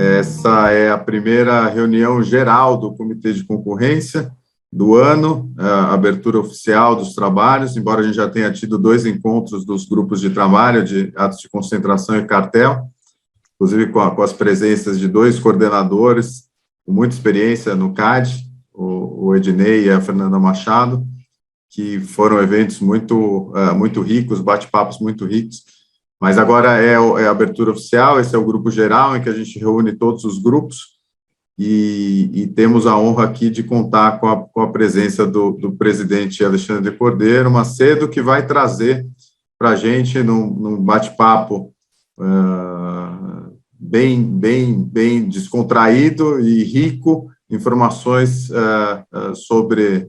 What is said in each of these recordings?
Essa é a primeira reunião geral do Comitê de Concorrência do ano, a abertura oficial dos trabalhos, embora a gente já tenha tido 2 encontros dos grupos de trabalho de atos de concentração e cartel, inclusive com as presenças de 2 coordenadores com muita experiência no CAD, o Ednei e a Fernanda Machado, que foram eventos muito ricos, bate-papos muito ricos. Mas agora é a abertura oficial, esse é o grupo geral, em que a gente reúne todos os grupos, e temos a honra aqui de contar com a presença do presidente Alexandre Cordeiro Macedo, que vai trazer para a gente, num bate-papo bem descontraído e rico, informações sobre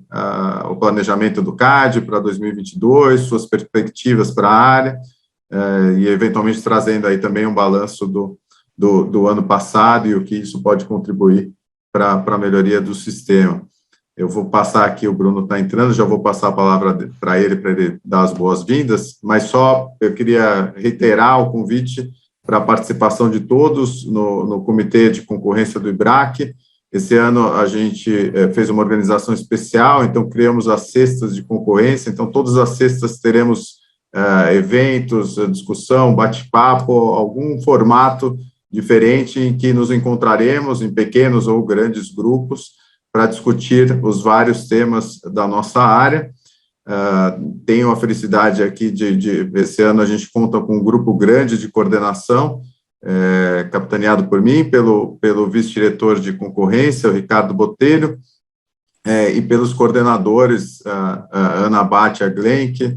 o planejamento do CAD para 2022, suas perspectivas para a área, e eventualmente trazendo aí também um balanço do ano passado e o que isso pode contribuir para a melhoria do sistema. Eu vou passar aqui, o Bruno está entrando, já vou passar a palavra para ele dar as boas-vindas, mas só eu queria reiterar o convite para a participação de todos no Comitê de Concorrência do IBRAC. Esse ano a gente fez uma organização especial, então criamos as cestas de concorrência, então todas as cestas teremos eventos, discussão, bate-papo, algum formato diferente em que nos encontraremos em pequenos ou grandes grupos para discutir os vários temas da nossa área. Tenho a felicidade aqui esse ano a gente conta com um grupo grande de coordenação, capitaneado por mim, pelo vice-diretor de concorrência, o Ricardo Botelho, e pelos coordenadores, a Ana Batia Glenck,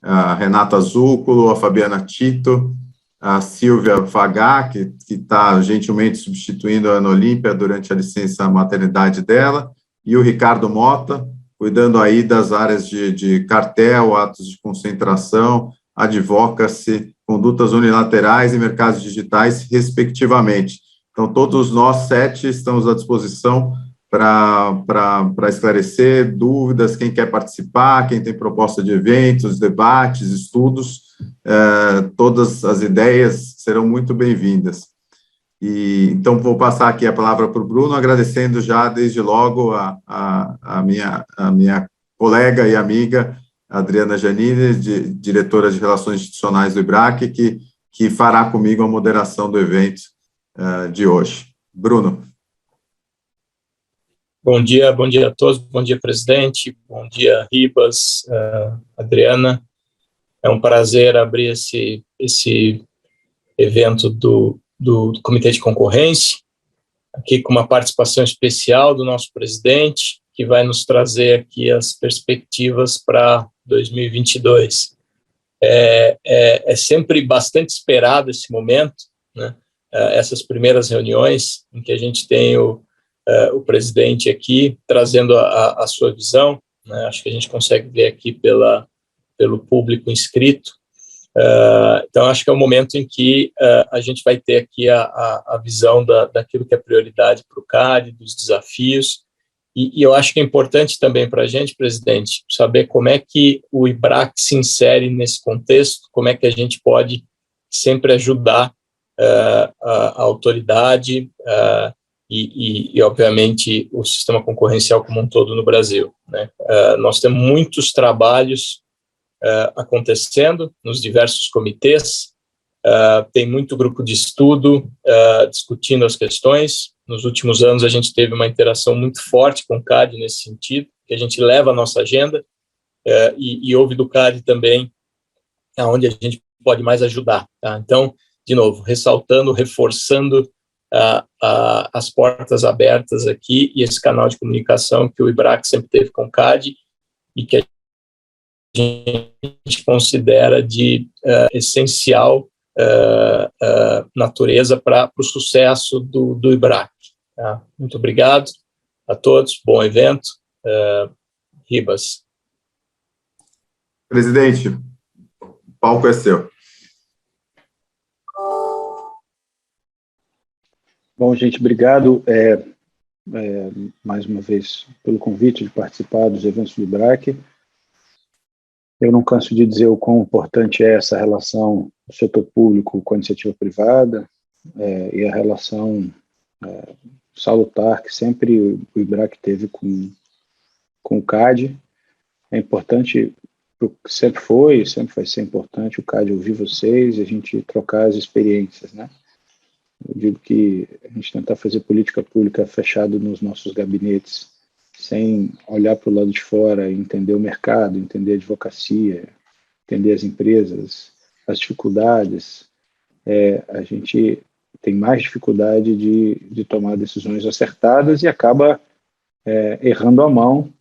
a Renata Zúculo, a Fabiana Tito, a Silvia Fagá, que está gentilmente substituindo a Ana Olímpia durante a licença maternidade dela, e o Ricardo Mota, cuidando aí das áreas de cartel, atos de concentração, advocacy, condutas unilaterais e mercados digitais, respectivamente. Então, todos nós 7 estamos à disposição para esclarecer dúvidas, quem quer participar, quem tem proposta de eventos, debates, estudos, todas as ideias serão muito bem-vindas. Então, vou passar aqui a palavra para o Bruno, agradecendo já desde logo a minha colega e amiga, Adriana Janine, diretora de Relações Institucionais do IBRAC, que fará comigo a moderação do evento de hoje. Bruno. Bom dia a todos, bom dia, presidente, bom dia, Ribas, Adriana. É um prazer abrir esse evento do Comitê de Concorrência, aqui com uma participação especial do nosso presidente, que vai nos trazer aqui as perspectivas para 2022. É sempre bastante esperado esse momento, né? Essas primeiras reuniões em que a gente tem o presidente aqui trazendo a sua visão, né? Acho que a gente consegue ver aqui pelo público inscrito. Então, acho que é o momento em que a gente vai ter aqui a visão daquilo que é prioridade para o CAD, dos desafios, e eu acho que é importante também para a gente, presidente, saber como é que o IBRAC se insere nesse contexto, como é que a gente pode sempre ajudar a autoridade e, obviamente, o sistema concorrencial como um todo no Brasil, né? Nós temos muitos trabalhos acontecendo nos diversos comitês, tem muito grupo de estudo discutindo as questões. Nos últimos anos a gente teve uma interação muito forte com o CAD nesse sentido, que a gente leva a nossa agenda e ouve do CAD também aonde a gente pode mais ajudar, tá? Então, de novo, ressaltando, reforçando as portas abertas aqui e esse canal de comunicação que o IBRAC sempre teve com o CAD e que a gente considera de essencial natureza para o sucesso do IBRAC. Tá? Muito obrigado a todos, bom evento. Ribas. Presidente, o palco é seu. Bom, gente, obrigado mais uma vez pelo convite de participar dos eventos do IBRAC. Eu não canso de dizer o quão importante é essa relação do setor público com a iniciativa privada e a relação salutar que sempre o IBRAC teve com o CAD. É importante, sempre vai ser importante o CAD ouvir vocês e a gente trocar as experiências, né? Eu digo que a gente tentar fazer política pública fechado nos nossos gabinetes, sem olhar para o lado de fora, entender o mercado, entender a advocacia, entender as empresas, as dificuldades, a gente tem mais dificuldade de tomar decisões acertadas e acaba errando a mão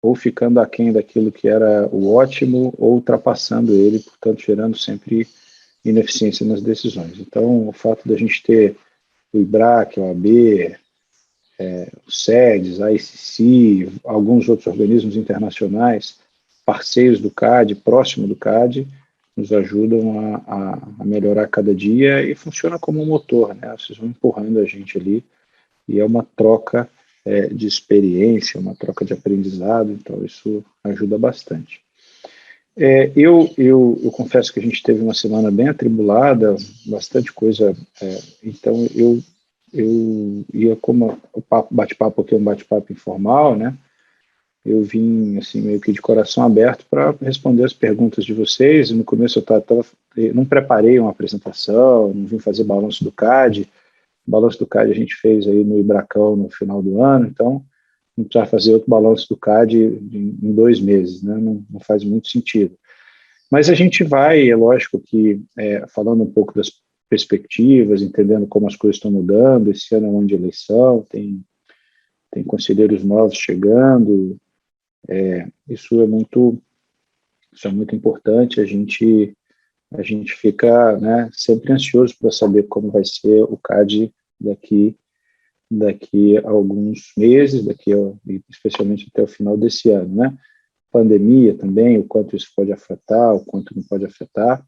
ou ficando aquém daquilo que era o ótimo ou ultrapassando ele, portanto, gerando sempre ineficiência nas decisões. Então, o fato da gente ter o IBRAC, a OAB, o SEDES, a ICC, alguns outros organismos internacionais, parceiros do CAD, próximo do CAD, nos ajudam a melhorar cada dia e funciona como um motor, né? Vocês vão empurrando a gente ali e é uma troca de experiência, uma troca de aprendizado, então isso ajuda bastante. Eu confesso que a gente teve uma semana bem atribulada, bastante coisa, então eu ia, como o bate-papo aqui é um bate-papo informal, né? Eu vim assim meio que de coração aberto para responder as perguntas de vocês. No começo eu não preparei uma apresentação, não vim fazer balanço do CAD. O balanço do CAD a gente fez aí no Ibracão no final do ano, então não precisava fazer outro balanço do CAD em 2 meses, né? Não faz muito sentido. Mas a gente vai, é lógico que falando um pouco das perspectivas, entendendo como as coisas estão mudando. Esse ano é um ano de eleição, tem conselheiros novos chegando. Isso é muito importante. A gente fica, né, sempre ansioso para saber como vai ser o CAD daqui a alguns meses, especialmente até o final desse ano, né? Pandemia também, o quanto isso pode afetar, o quanto não pode afetar,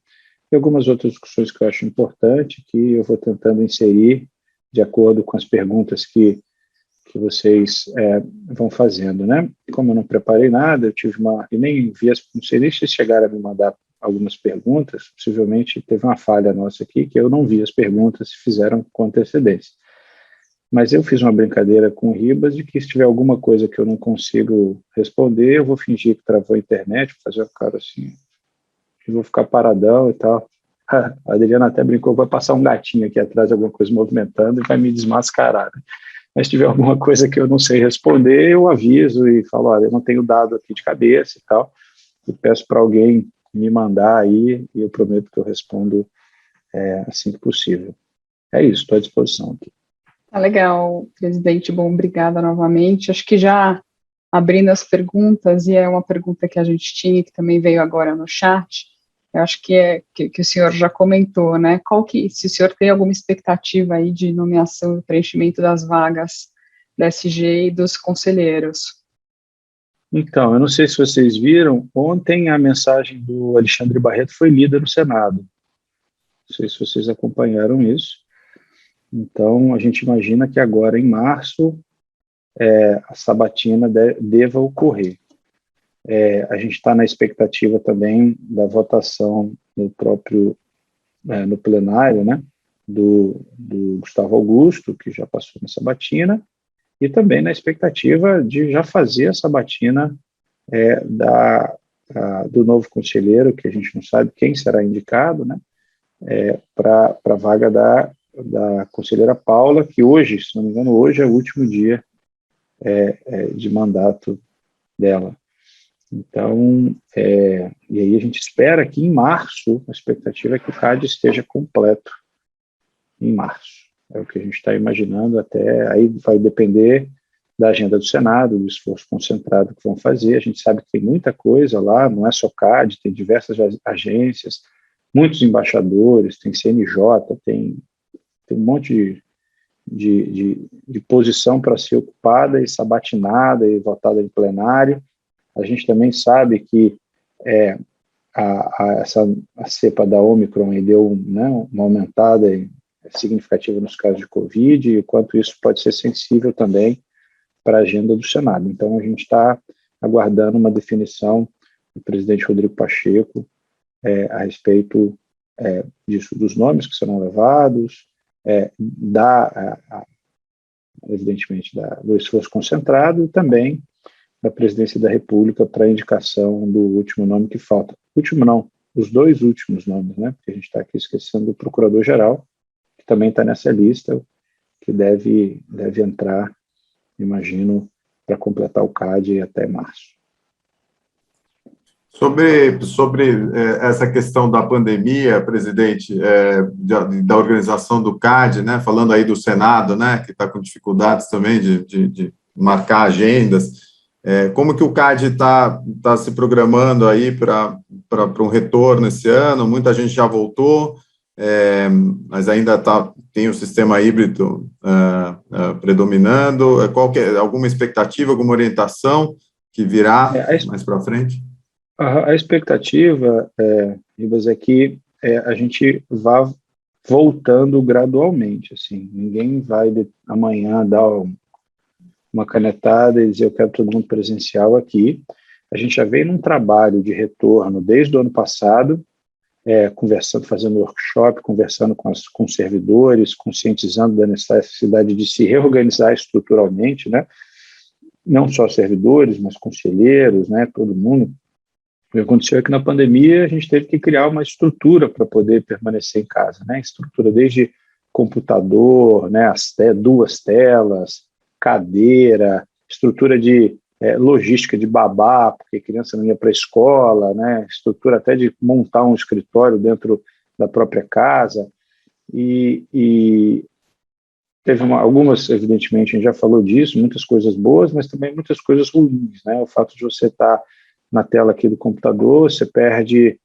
e algumas outras discussões que eu acho importante, que eu vou tentando inserir de acordo com as perguntas que vocês vão fazendo, né? Como eu não preparei nada, eu tive e nem vi, não sei nem se chegaram a me mandar algumas perguntas, possivelmente teve uma falha nossa aqui, que eu não vi as perguntas, se fizeram com antecedência. Mas eu fiz uma brincadeira com o Ribas de que se tiver alguma coisa que eu não consigo responder, eu vou fingir que travou a internet, vou fazer a cara assim, e vou ficar paradão e tal. A Adriana até brincou, vai passar um gatinho aqui atrás, alguma coisa movimentando, e vai me desmascarar. Mas se tiver alguma coisa que eu não sei responder, eu aviso e falo, olha, eu não tenho dado aqui de cabeça e tal, e peço para alguém me mandar aí, e eu prometo que eu respondo assim que possível. É isso, estou à disposição aqui. Tá legal, presidente. Bom, obrigada novamente. Acho que já abrindo as perguntas, e é uma pergunta que a gente tinha, que também veio agora no chat, eu acho que o senhor já comentou, né? Se o senhor tem alguma expectativa aí de nomeação e preenchimento das vagas da SG e dos conselheiros? Então, eu não sei se vocês viram, ontem a mensagem do Alexandre Barreto foi lida no Senado. Não sei se vocês acompanharam isso. Então, a gente imagina que agora, em março, a sabatina deva ocorrer. A gente está na expectativa também da votação no plenário, né, do Gustavo Augusto, que já passou na sabatina, e também na expectativa de já fazer a sabatina do novo conselheiro, que a gente não sabe quem será indicado, né, para a vaga da conselheira Paula, que hoje, se não me engano, hoje é o último dia de mandato dela. Então, e aí a gente espera que em março, a expectativa é que o CAD esteja completo em março. É o que a gente está imaginando, aí vai depender da agenda do Senado, do esforço concentrado que vão fazer. A gente sabe que tem muita coisa lá, não é só CAD, tem diversas agências, muitos embaixadores, tem CNJ, tem um monte de posição para ser ocupada e sabatinada e votada em plenário. A gente também sabe que a cepa da Ômicron deu, né, uma aumentada significativa nos casos de Covid, e o quanto isso pode ser sensível também para a agenda do Senado. Então, a gente está aguardando uma definição do presidente Rodrigo Pacheco a respeito disso, dos nomes que serão levados, evidentemente, do esforço concentrado e também da Presidência da República para a indicação do último nome que falta. Último não, os dois últimos nomes, né? Porque a gente está aqui esquecendo do Procurador-Geral, que também está nessa lista, que deve entrar, imagino, para completar o CAD até março. Sobre essa questão da pandemia, presidente, da organização do CAD, né, falando aí do Senado, né, que está com dificuldades também de marcar agendas, como que o CAD está se programando aí para um retorno esse ano? Muita gente já voltou, mas ainda tem o sistema híbrido predominando. Alguma expectativa, alguma orientação que virá mais para frente? A expectativa, Ribas, é que a gente vá voltando gradualmente. Assim, ninguém vai amanhã dar uma canetada e dizer eu quero todo mundo presencial aqui. A gente já veio num trabalho de retorno desde o ano passado, conversando, fazendo workshop, conversando com os servidores, conscientizando da necessidade de se reorganizar estruturalmente, né? Não só servidores, mas conselheiros, né? Todo mundo. O que aconteceu é que na pandemia a gente teve que criar uma estrutura para poder permanecer em casa, né? Estrutura desde computador, né? Duas telas, cadeira, estrutura de logística de babá, porque a criança não ia para a escola, né? Estrutura até de montar um escritório dentro da própria casa. E teve algumas, evidentemente, a gente já falou disso, muitas coisas boas, mas também muitas coisas ruins, né? O fato de você estar na tela aqui do computador, você perde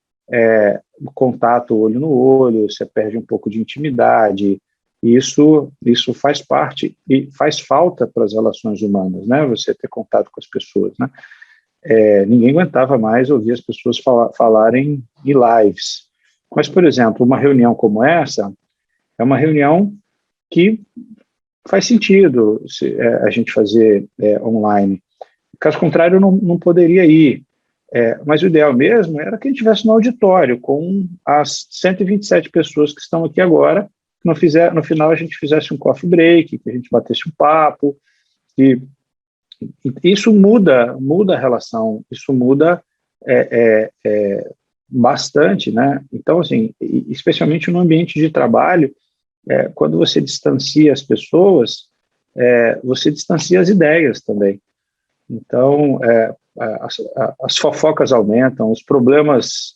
o contato olho no olho, você perde um pouco de intimidade, e isso faz parte e faz falta para as relações humanas, né? Você ter contato com as pessoas, né? Ninguém aguentava mais ouvir as pessoas falarem em lives. Mas, por exemplo, uma reunião como essa é uma reunião que faz sentido a gente fazer online. Caso contrário, não poderia ir. Mas o ideal mesmo era que a gente estivesse no auditório com as 127 pessoas que estão aqui agora, que no final a gente fizesse um coffee break, que a gente batesse um papo, e isso muda a relação, isso muda bastante, né? Então, assim, especialmente no ambiente de trabalho, quando você distancia as pessoas, você distancia as ideias também. Então, as fofocas aumentam, os problemas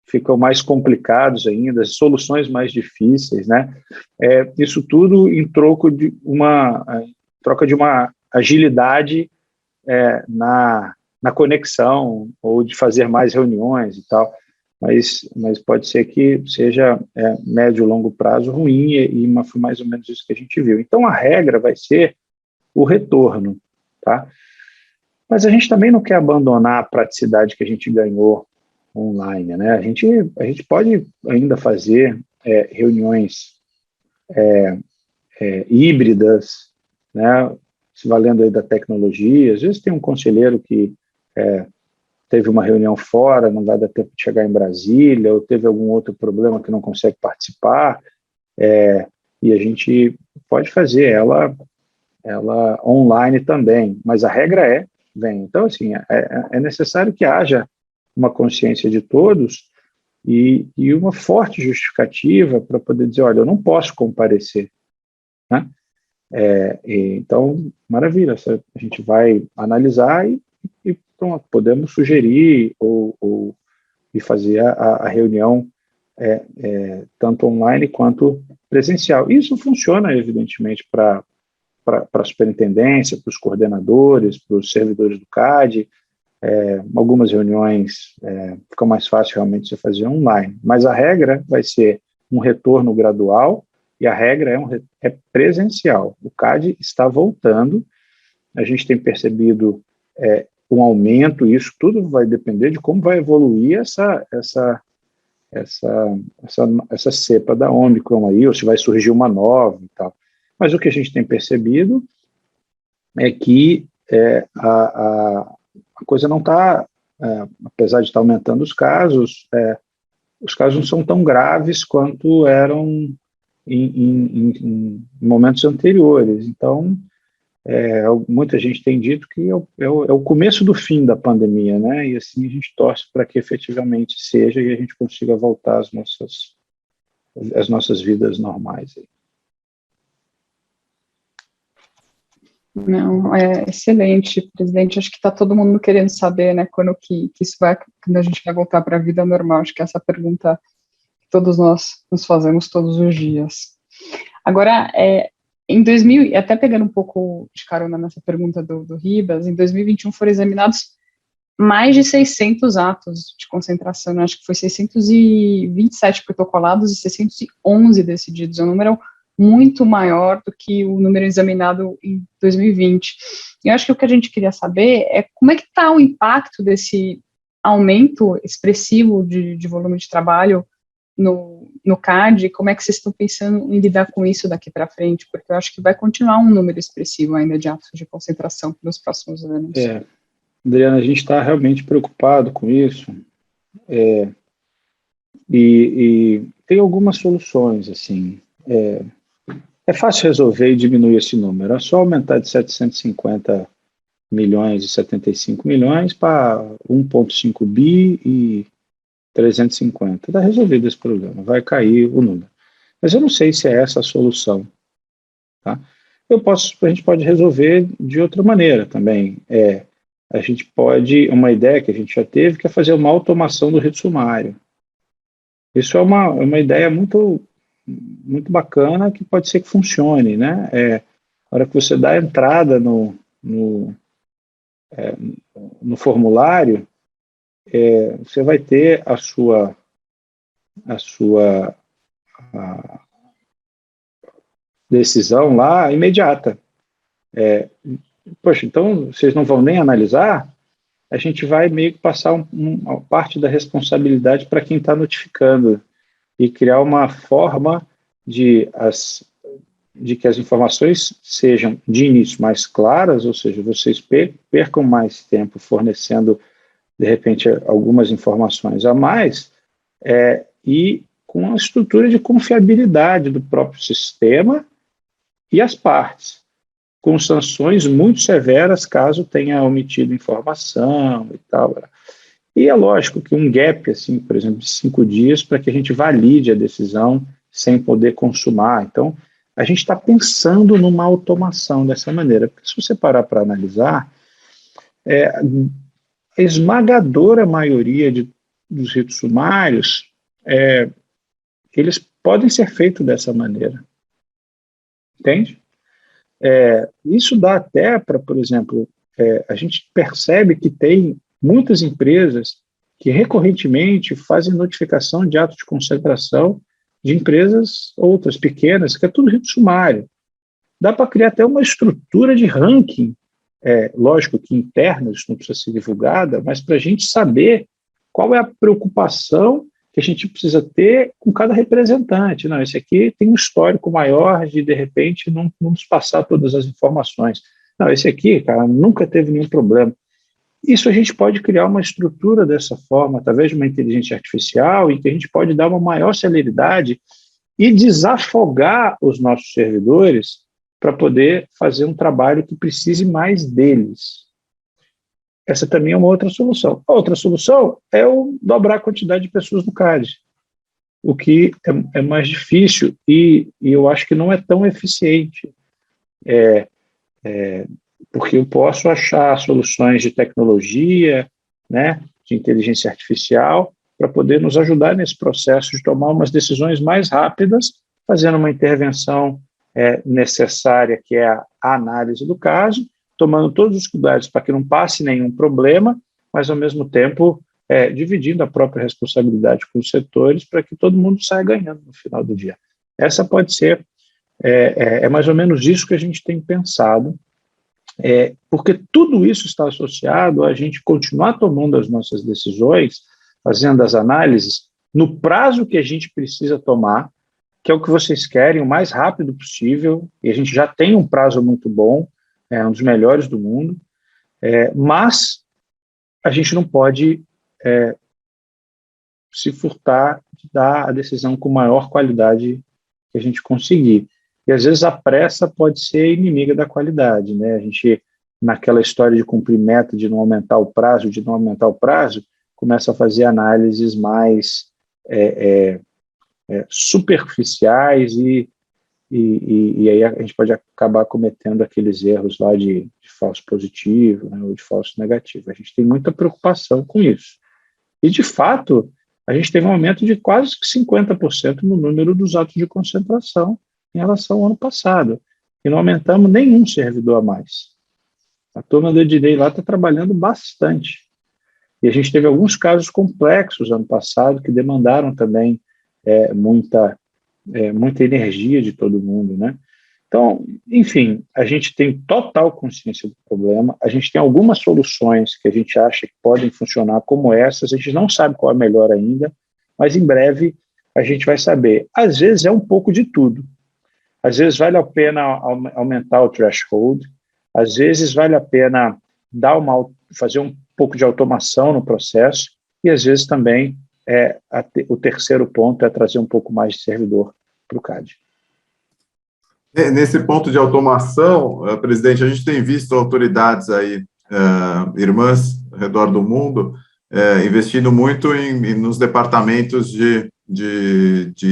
ficam mais complicados ainda, as soluções mais difíceis, né? Isso tudo em troca de uma agilidade na conexão ou de fazer mais reuniões e tal, mas pode ser que seja médio e longo prazo ruim e foi mais ou menos isso que a gente viu. Então, a regra vai ser o retorno, tá? Mas a gente também não quer abandonar a praticidade que a gente ganhou online, né? A gente pode ainda fazer reuniões híbridas, né? Se valendo aí da tecnologia. Às vezes tem um conselheiro que teve uma reunião fora, não vai dar tempo de chegar em Brasília, ou teve algum outro problema que não consegue participar, e a gente pode fazer ela online também, mas a regra vem. Então, assim, é necessário que haja uma consciência de todos e uma forte justificativa para poder dizer, olha, eu não posso comparecer, né? Então, maravilha, a gente vai analisar e pronto, podemos sugerir e fazer a reunião tanto online quanto presencial. Isso funciona, evidentemente, para a superintendência, para os coordenadores, para os servidores do CAD. Algumas reuniões fica mais fácil realmente você fazer online, mas a regra vai ser um retorno gradual e a regra é presencial. O CAD está voltando, a gente tem percebido um aumento, isso tudo vai depender de como vai evoluir essa cepa da Omicron aí, ou se vai surgir uma nova e tal. Mas o que a gente tem percebido é que a coisa não está, apesar de estar aumentando os casos não são tão graves quanto eram em momentos anteriores. Então, Muita gente tem dito que é o começo do fim da pandemia, né? E assim a gente torce para que efetivamente seja e a gente consiga voltar às nossas vidas normais. Não, é excelente, presidente. Acho que está todo mundo querendo saber, né, quando a gente vai voltar para a vida normal. Acho que essa pergunta que todos nós nos fazemos todos os dias. Agora, em 2000, até pegando um pouco de carona nessa pergunta do Ribas, em 2021 foram examinados mais de 600 atos de concentração, né? Acho que foi 627 protocolados e 611 decididos, é um número muito maior do que o número examinado em 2020. E eu acho que o que a gente queria saber é como é que está o impacto desse aumento expressivo de volume de trabalho no CAD, como é que vocês estão pensando em lidar com isso daqui para frente, porque eu acho que vai continuar um número expressivo ainda de atos de concentração nos próximos anos. Adriana, a gente está realmente preocupado com isso, e tem algumas soluções, assim, é fácil resolver e diminuir esse número, é só aumentar de 750 milhões e 75 milhões para 1,5 bi e 350. Está resolvido esse problema, vai cair o número. Mas eu não sei se é essa a solução. Tá? A gente pode resolver de outra maneira também. Uma ideia que a gente já teve, que é fazer uma automação do rito sumário. Isso é uma ideia muito, muito bacana, que pode ser que funcione, né? A hora que você dá a entrada no formulário, você vai ter a sua decisão lá imediata. Poxa, então vocês não vão nem analisar? A gente vai meio que passar uma parte da responsabilidade para quem está notificando e criar uma forma de que as informações sejam de início mais claras, ou seja, vocês percam mais tempo fornecendo, de repente, algumas informações a mais, e com a estrutura de confiabilidade do próprio sistema e as partes, com sanções muito severas caso tenha omitido informação e tal. E é lógico que um gap, assim, por exemplo, de 5 dias para que a gente valide a decisão sem poder consumar. Então, a gente está pensando numa automação dessa maneira, porque se você parar para analisar, a esmagadora maioria dos ritos sumários, eles podem ser feitos dessa maneira. Entende? Isso dá até para, por exemplo, a gente percebe que tem muitas empresas que recorrentemente fazem notificação de atos de concentração de empresas outras pequenas, que é tudo rito sumário. Dá para criar até uma estrutura de ranking, lógico que interna, isso não precisa ser divulgada, mas para a gente saber qual é a preocupação que a gente precisa ter com cada representante. Não, esse aqui tem um histórico maior de repente, não nos passar todas as informações. Não, esse aqui, cara, nunca teve nenhum problema. Isso a gente pode criar uma estrutura dessa forma, através de uma inteligência artificial, em que a gente pode dar uma maior celeridade e desafogar os nossos servidores para poder fazer um trabalho que precise mais deles. Essa também é uma outra solução. A outra solução é dobrar a quantidade de pessoas no CAD, o que é mais difícil e eu acho que não é tão eficiente. Porque eu posso achar soluções de tecnologia, né, de inteligência artificial, para poder nos ajudar nesse processo de tomar umas decisões mais rápidas, fazendo uma intervenção necessária, que é a análise do caso, tomando todos os cuidados para que não passe nenhum problema, mas, ao mesmo tempo, dividindo a própria responsabilidade com os setores para que todo mundo saia ganhando no final do dia. Essa pode ser, mais ou menos isso que a gente tem pensado, porque tudo isso está associado a gente continuar tomando as nossas decisões, fazendo as análises, no prazo que a gente precisa tomar, que é o que vocês querem, o mais rápido possível, e a gente já tem um prazo muito bom, um dos melhores do mundo, mas a gente não pode se furtar de dar a decisão com maior qualidade que a gente conseguir. E às vezes a pressa pode ser inimiga da qualidade, né? A gente, naquela história de cumprir meta, de não aumentar o prazo, começa a fazer análises mais superficiais e aí a gente pode acabar cometendo aqueles erros lá de falso positivo, né, ou de falso negativo. A gente tem muita preocupação com isso. E, de fato, a gente teve um aumento de quase 50% no número dos atos de concentração em relação ao ano passado. E não aumentamos nenhum servidor a mais. A turma do EDDEI lá está trabalhando bastante. E a gente teve alguns casos complexos ano passado que demandaram também muita energia de todo mundo, né? Então, enfim, a gente tem total consciência do problema, a gente tem algumas soluções que a gente acha que podem funcionar como essas, a gente não sabe qual é a melhor ainda, mas em breve a gente vai saber. Às vezes é um pouco de tudo. Às vezes vale a pena aumentar o threshold, às vezes vale a pena fazer um pouco de automação no processo, e às vezes também o terceiro ponto é trazer um pouco mais de servidor para o CAD. Nesse ponto de automação, presidente, a gente tem visto autoridades aí, irmãs ao redor do mundo, investindo muito nos departamentos de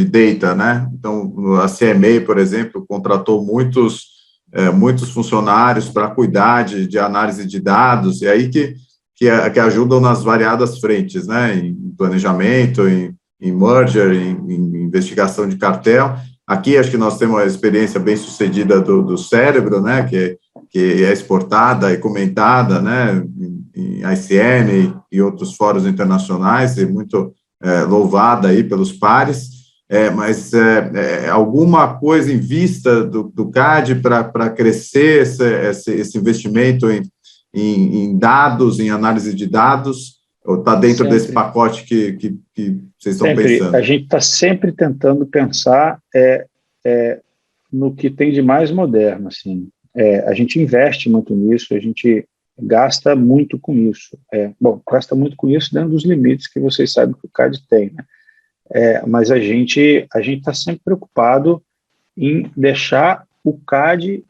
data, né? Então, a CMA, por exemplo, contratou muitos funcionários para cuidar de análise de dados, e aí que ajudam nas variadas frentes, né? Em planejamento, em merger, em investigação de cartel. Aqui, acho que nós temos uma experiência bem sucedida do Cérebro, né, que é exportada e comentada, né, em ICN e outros fóruns internacionais, e muito louvada aí pelos pares, mas alguma coisa em vista do CAD para crescer esse investimento em dados, em análise de dados, ou está dentro desse pacote que vocês estão pensando? A gente está sempre tentando pensar no que tem de mais moderno. Assim. A gente investe muito nisso, a gente gasta muito com isso. Gasta muito com isso dentro dos limites que vocês sabem que o CAD tem. Né? Mas a gente está sempre preocupado em deixar o CAD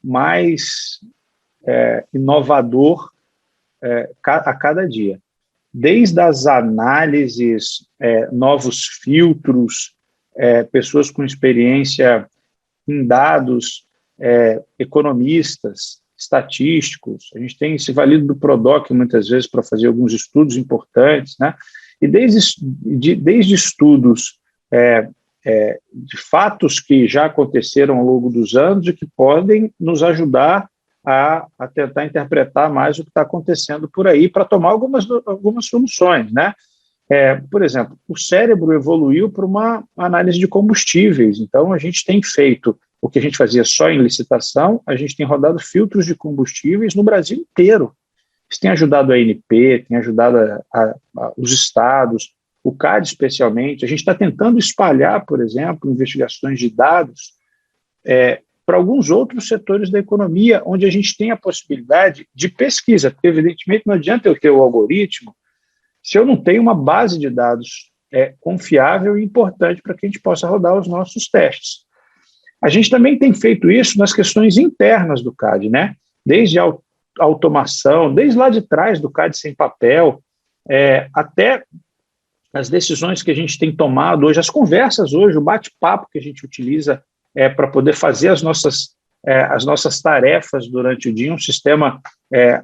mais inovador a cada dia. Desde as análises, novos filtros, pessoas com experiência em dados, economistas, estatísticos, a gente tem se valido do PRODOC muitas vezes para fazer alguns estudos importantes, né? E desde estudos de fatos que já aconteceram ao longo dos anos e que podem nos ajudar a tentar interpretar mais o que está acontecendo por aí para tomar algumas soluções, né? Por exemplo, o Cérebro evoluiu para uma análise de combustíveis, então a gente tem feito o que a gente fazia só em licitação, a gente tem rodado filtros de combustíveis no Brasil inteiro. Isso tem ajudado a ANP, tem ajudado os estados, o CAD especialmente. A gente está tentando espalhar, por exemplo, investigações de dados para alguns outros setores da economia, onde a gente tem a possibilidade de pesquisa, porque, evidentemente, não adianta eu ter o algoritmo se eu não tenho uma base de dados confiável e importante para que a gente possa rodar os nossos testes. A gente também tem feito isso nas questões internas do CAD, né? Desde a automação, desde lá de trás do CAD sem papel, até as decisões que a gente tem tomado hoje, as conversas hoje, o bate-papo que a gente utiliza para poder fazer as nossas tarefas durante o dia, um sistema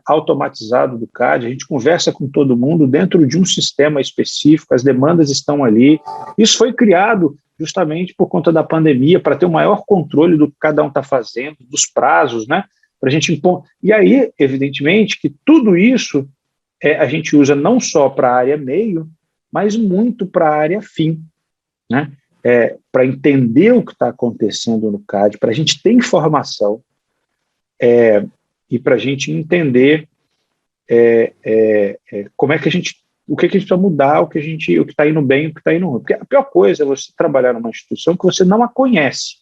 automatizado do CAD, a gente conversa com todo mundo dentro de um sistema específico, as demandas estão ali. Isso foi criado justamente por conta da pandemia, para ter um maior controle do que cada um está fazendo, dos prazos, né? Para a gente impor. E aí, evidentemente, que tudo isso a gente usa não só para a área meio, mas muito para a área fim, né? Para entender o que está acontecendo no CAD, para a gente ter informação e para a gente entender como é que o que a gente precisa mudar, o que está indo bem, o que está indo ruim. Porque a pior coisa é você trabalhar numa instituição que você não a conhece.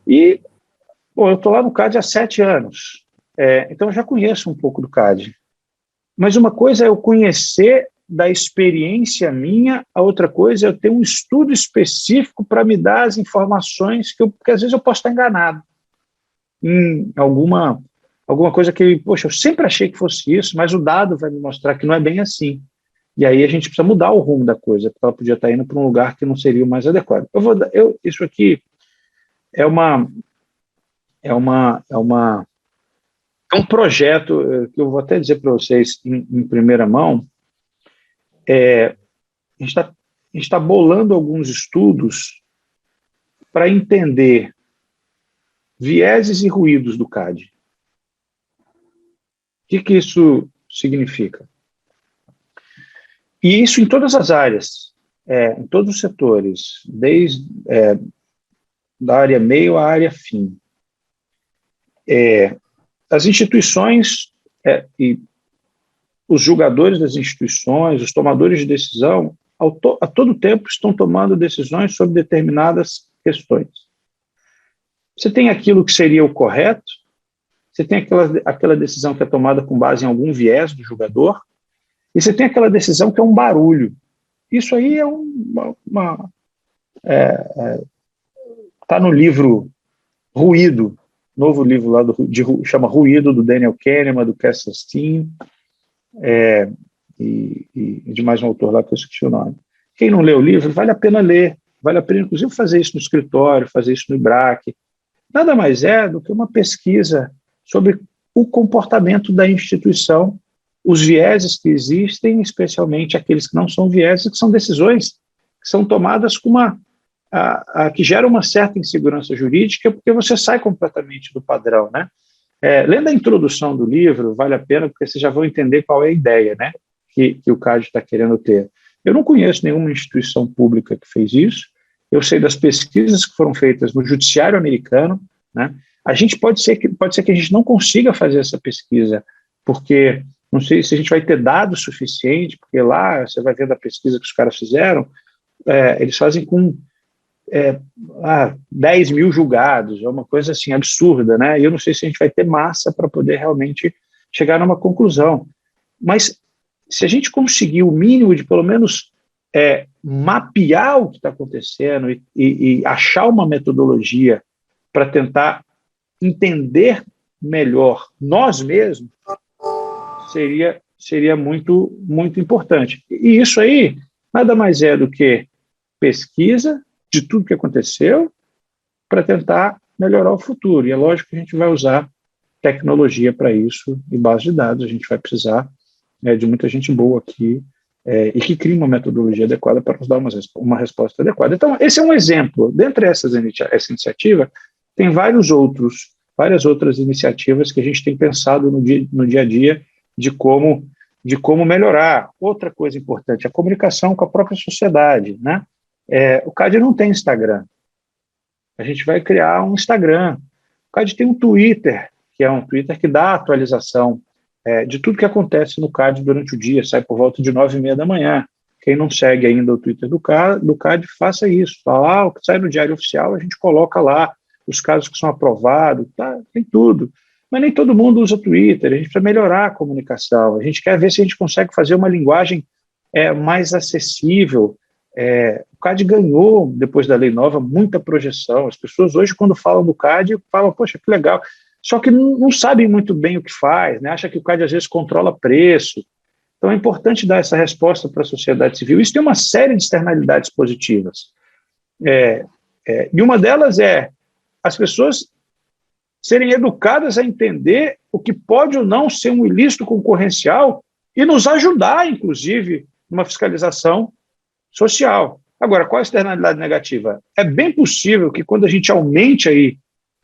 E, eu estou lá no CAD há 7 anos, então eu já conheço um pouco do CAD. Mas uma coisa é eu conhecer da experiência minha, a outra coisa é eu ter um estudo específico para me dar as informações porque às vezes eu posso estar enganado em alguma coisa que, poxa, eu sempre achei que fosse isso, mas o dado vai me mostrar que não é bem assim. E aí a gente precisa mudar o rumo da coisa, porque ela podia estar indo para um lugar que não seria o mais adequado. Isso aqui é um projeto que eu vou até dizer para vocês em primeira mão. A gente está bolando alguns estudos para entender vieses e ruídos do CAD. O que isso significa? E isso em todas as áreas, em todos os setores, desde da área meio à área fim. As instituições e os julgadores das instituições, os tomadores de decisão, a todo tempo estão tomando decisões sobre determinadas questões. Você tem aquilo que seria o correto, você tem aquela decisão que é tomada com base em algum viés do julgador, e você tem aquela decisão que é um barulho. Isso aí está no livro Ruído, novo livro lá chama Ruído, do Daniel Kahneman, do Kesselstein, e de mais um autor lá que eu esqueci o nome. Quem não lê o livro, vale a pena ler, vale a pena inclusive fazer isso no escritório, fazer isso no IBRAC. Nada mais é do que uma pesquisa sobre o comportamento da instituição, os vieses que existem, especialmente aqueles que não são vieses, que são decisões que são tomadas com que geram uma certa insegurança jurídica, porque você sai completamente do padrão, né? Lendo a introdução do livro, vale a pena, porque vocês já vão entender qual é a ideia, né, que o CAD está querendo ter. Eu não conheço nenhuma instituição pública que fez isso, eu sei das pesquisas que foram feitas no judiciário americano, né? A gente pode ser que a gente não consiga fazer essa pesquisa, porque não sei se a gente vai ter dados suficiente, porque lá, você vai ver da pesquisa que os caras fizeram, eles fazem com 10 mil julgados, é uma coisa assim absurda, né? E eu não sei se a gente vai ter massa para poder realmente chegar numa conclusão. Mas se a gente conseguir o mínimo de, pelo menos, mapear o que está acontecendo e achar uma metodologia para tentar entender melhor nós mesmos, seria muito, muito importante. E isso aí nada mais é do que pesquisa de tudo que aconteceu para tentar melhorar o futuro. E é lógico que a gente vai usar tecnologia para isso e base de dados. A gente vai precisar de muita gente boa aqui e que crie uma metodologia adequada para nos dar uma resposta adequada. Então, esse é um exemplo. Dentre essa iniciativa, tem várias outras iniciativas que a gente tem pensado no dia a dia de como melhorar. Outra coisa importante, a comunicação com a própria sociedade, né? O CAD não tem Instagram. A gente vai criar um Instagram. O CAD tem um Twitter, que é um Twitter que dá atualização de tudo que acontece no CAD durante o dia, sai por volta de 9h30 da manhã. Quem não segue ainda o Twitter do CAD, faça isso. O que sai no Diário Oficial, a gente coloca lá os casos que são aprovados, tem tudo. Mas nem todo mundo usa Twitter, a gente precisa melhorar a comunicação, a gente quer ver se a gente consegue fazer uma linguagem mais acessível. O CAD ganhou, depois da lei nova, muita projeção. As pessoas hoje, quando falam do CAD, falam, poxa, que legal. Só que não sabem muito bem o que faz, né? Acha que o CAD, às vezes, controla preço. Então, é importante dar essa resposta para a sociedade civil. Isso tem uma série de externalidades positivas. E uma delas é as pessoas serem educadas a entender o que pode ou não ser um ilícito concorrencial e nos ajudar, inclusive, numa fiscalização social. Agora, qual a externalidade negativa? É bem possível que quando a gente aumente aí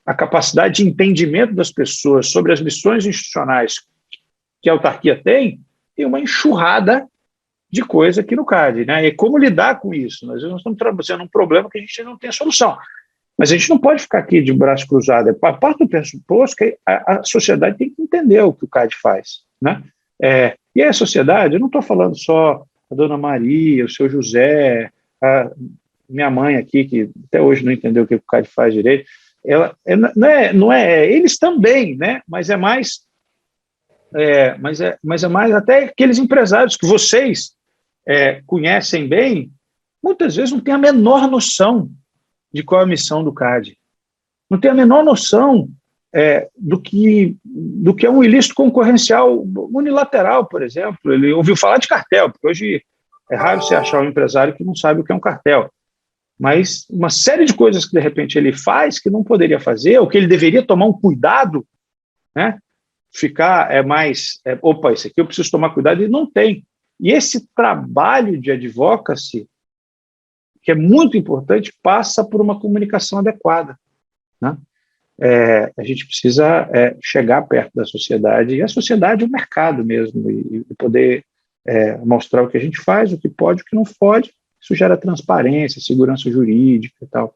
a capacidade de entendimento das pessoas sobre as missões institucionais que a autarquia tem uma enxurrada de coisa aqui no CAD, né? E como lidar com isso? Nós estamos trazendo um problema que a gente não tem solução. Mas a gente não pode ficar aqui de braço cruzado. A parte do pressuposto que a sociedade tem que entender o que o CAD faz, né? E a sociedade, eu não estou falando só a dona Maria, o seu José, a minha mãe aqui, que até hoje não entendeu o que o CAD faz direito. Não é eles também, né? Mas é mais até aqueles empresários que vocês conhecem bem, muitas vezes não têm a menor noção de qual é a missão do CAD. Não tem a menor noção do que é um ilícito concorrencial unilateral, por exemplo. Ele ouviu falar de cartel, porque hoje é raro você achar um empresário que não sabe o que é um cartel. Mas uma série de coisas que, de repente, ele faz que não poderia fazer, ou que ele deveria tomar um cuidado, né? Ficar opa, isso aqui eu preciso tomar cuidado, e não tem. E esse trabalho de advocacy, que é muito importante, passa por uma comunicação adequada, né? A gente precisa chegar perto da sociedade, e a sociedade é o mercado mesmo, e poder mostrar o que a gente faz, o que pode, o que não pode. Isso gera transparência, segurança jurídica e tal.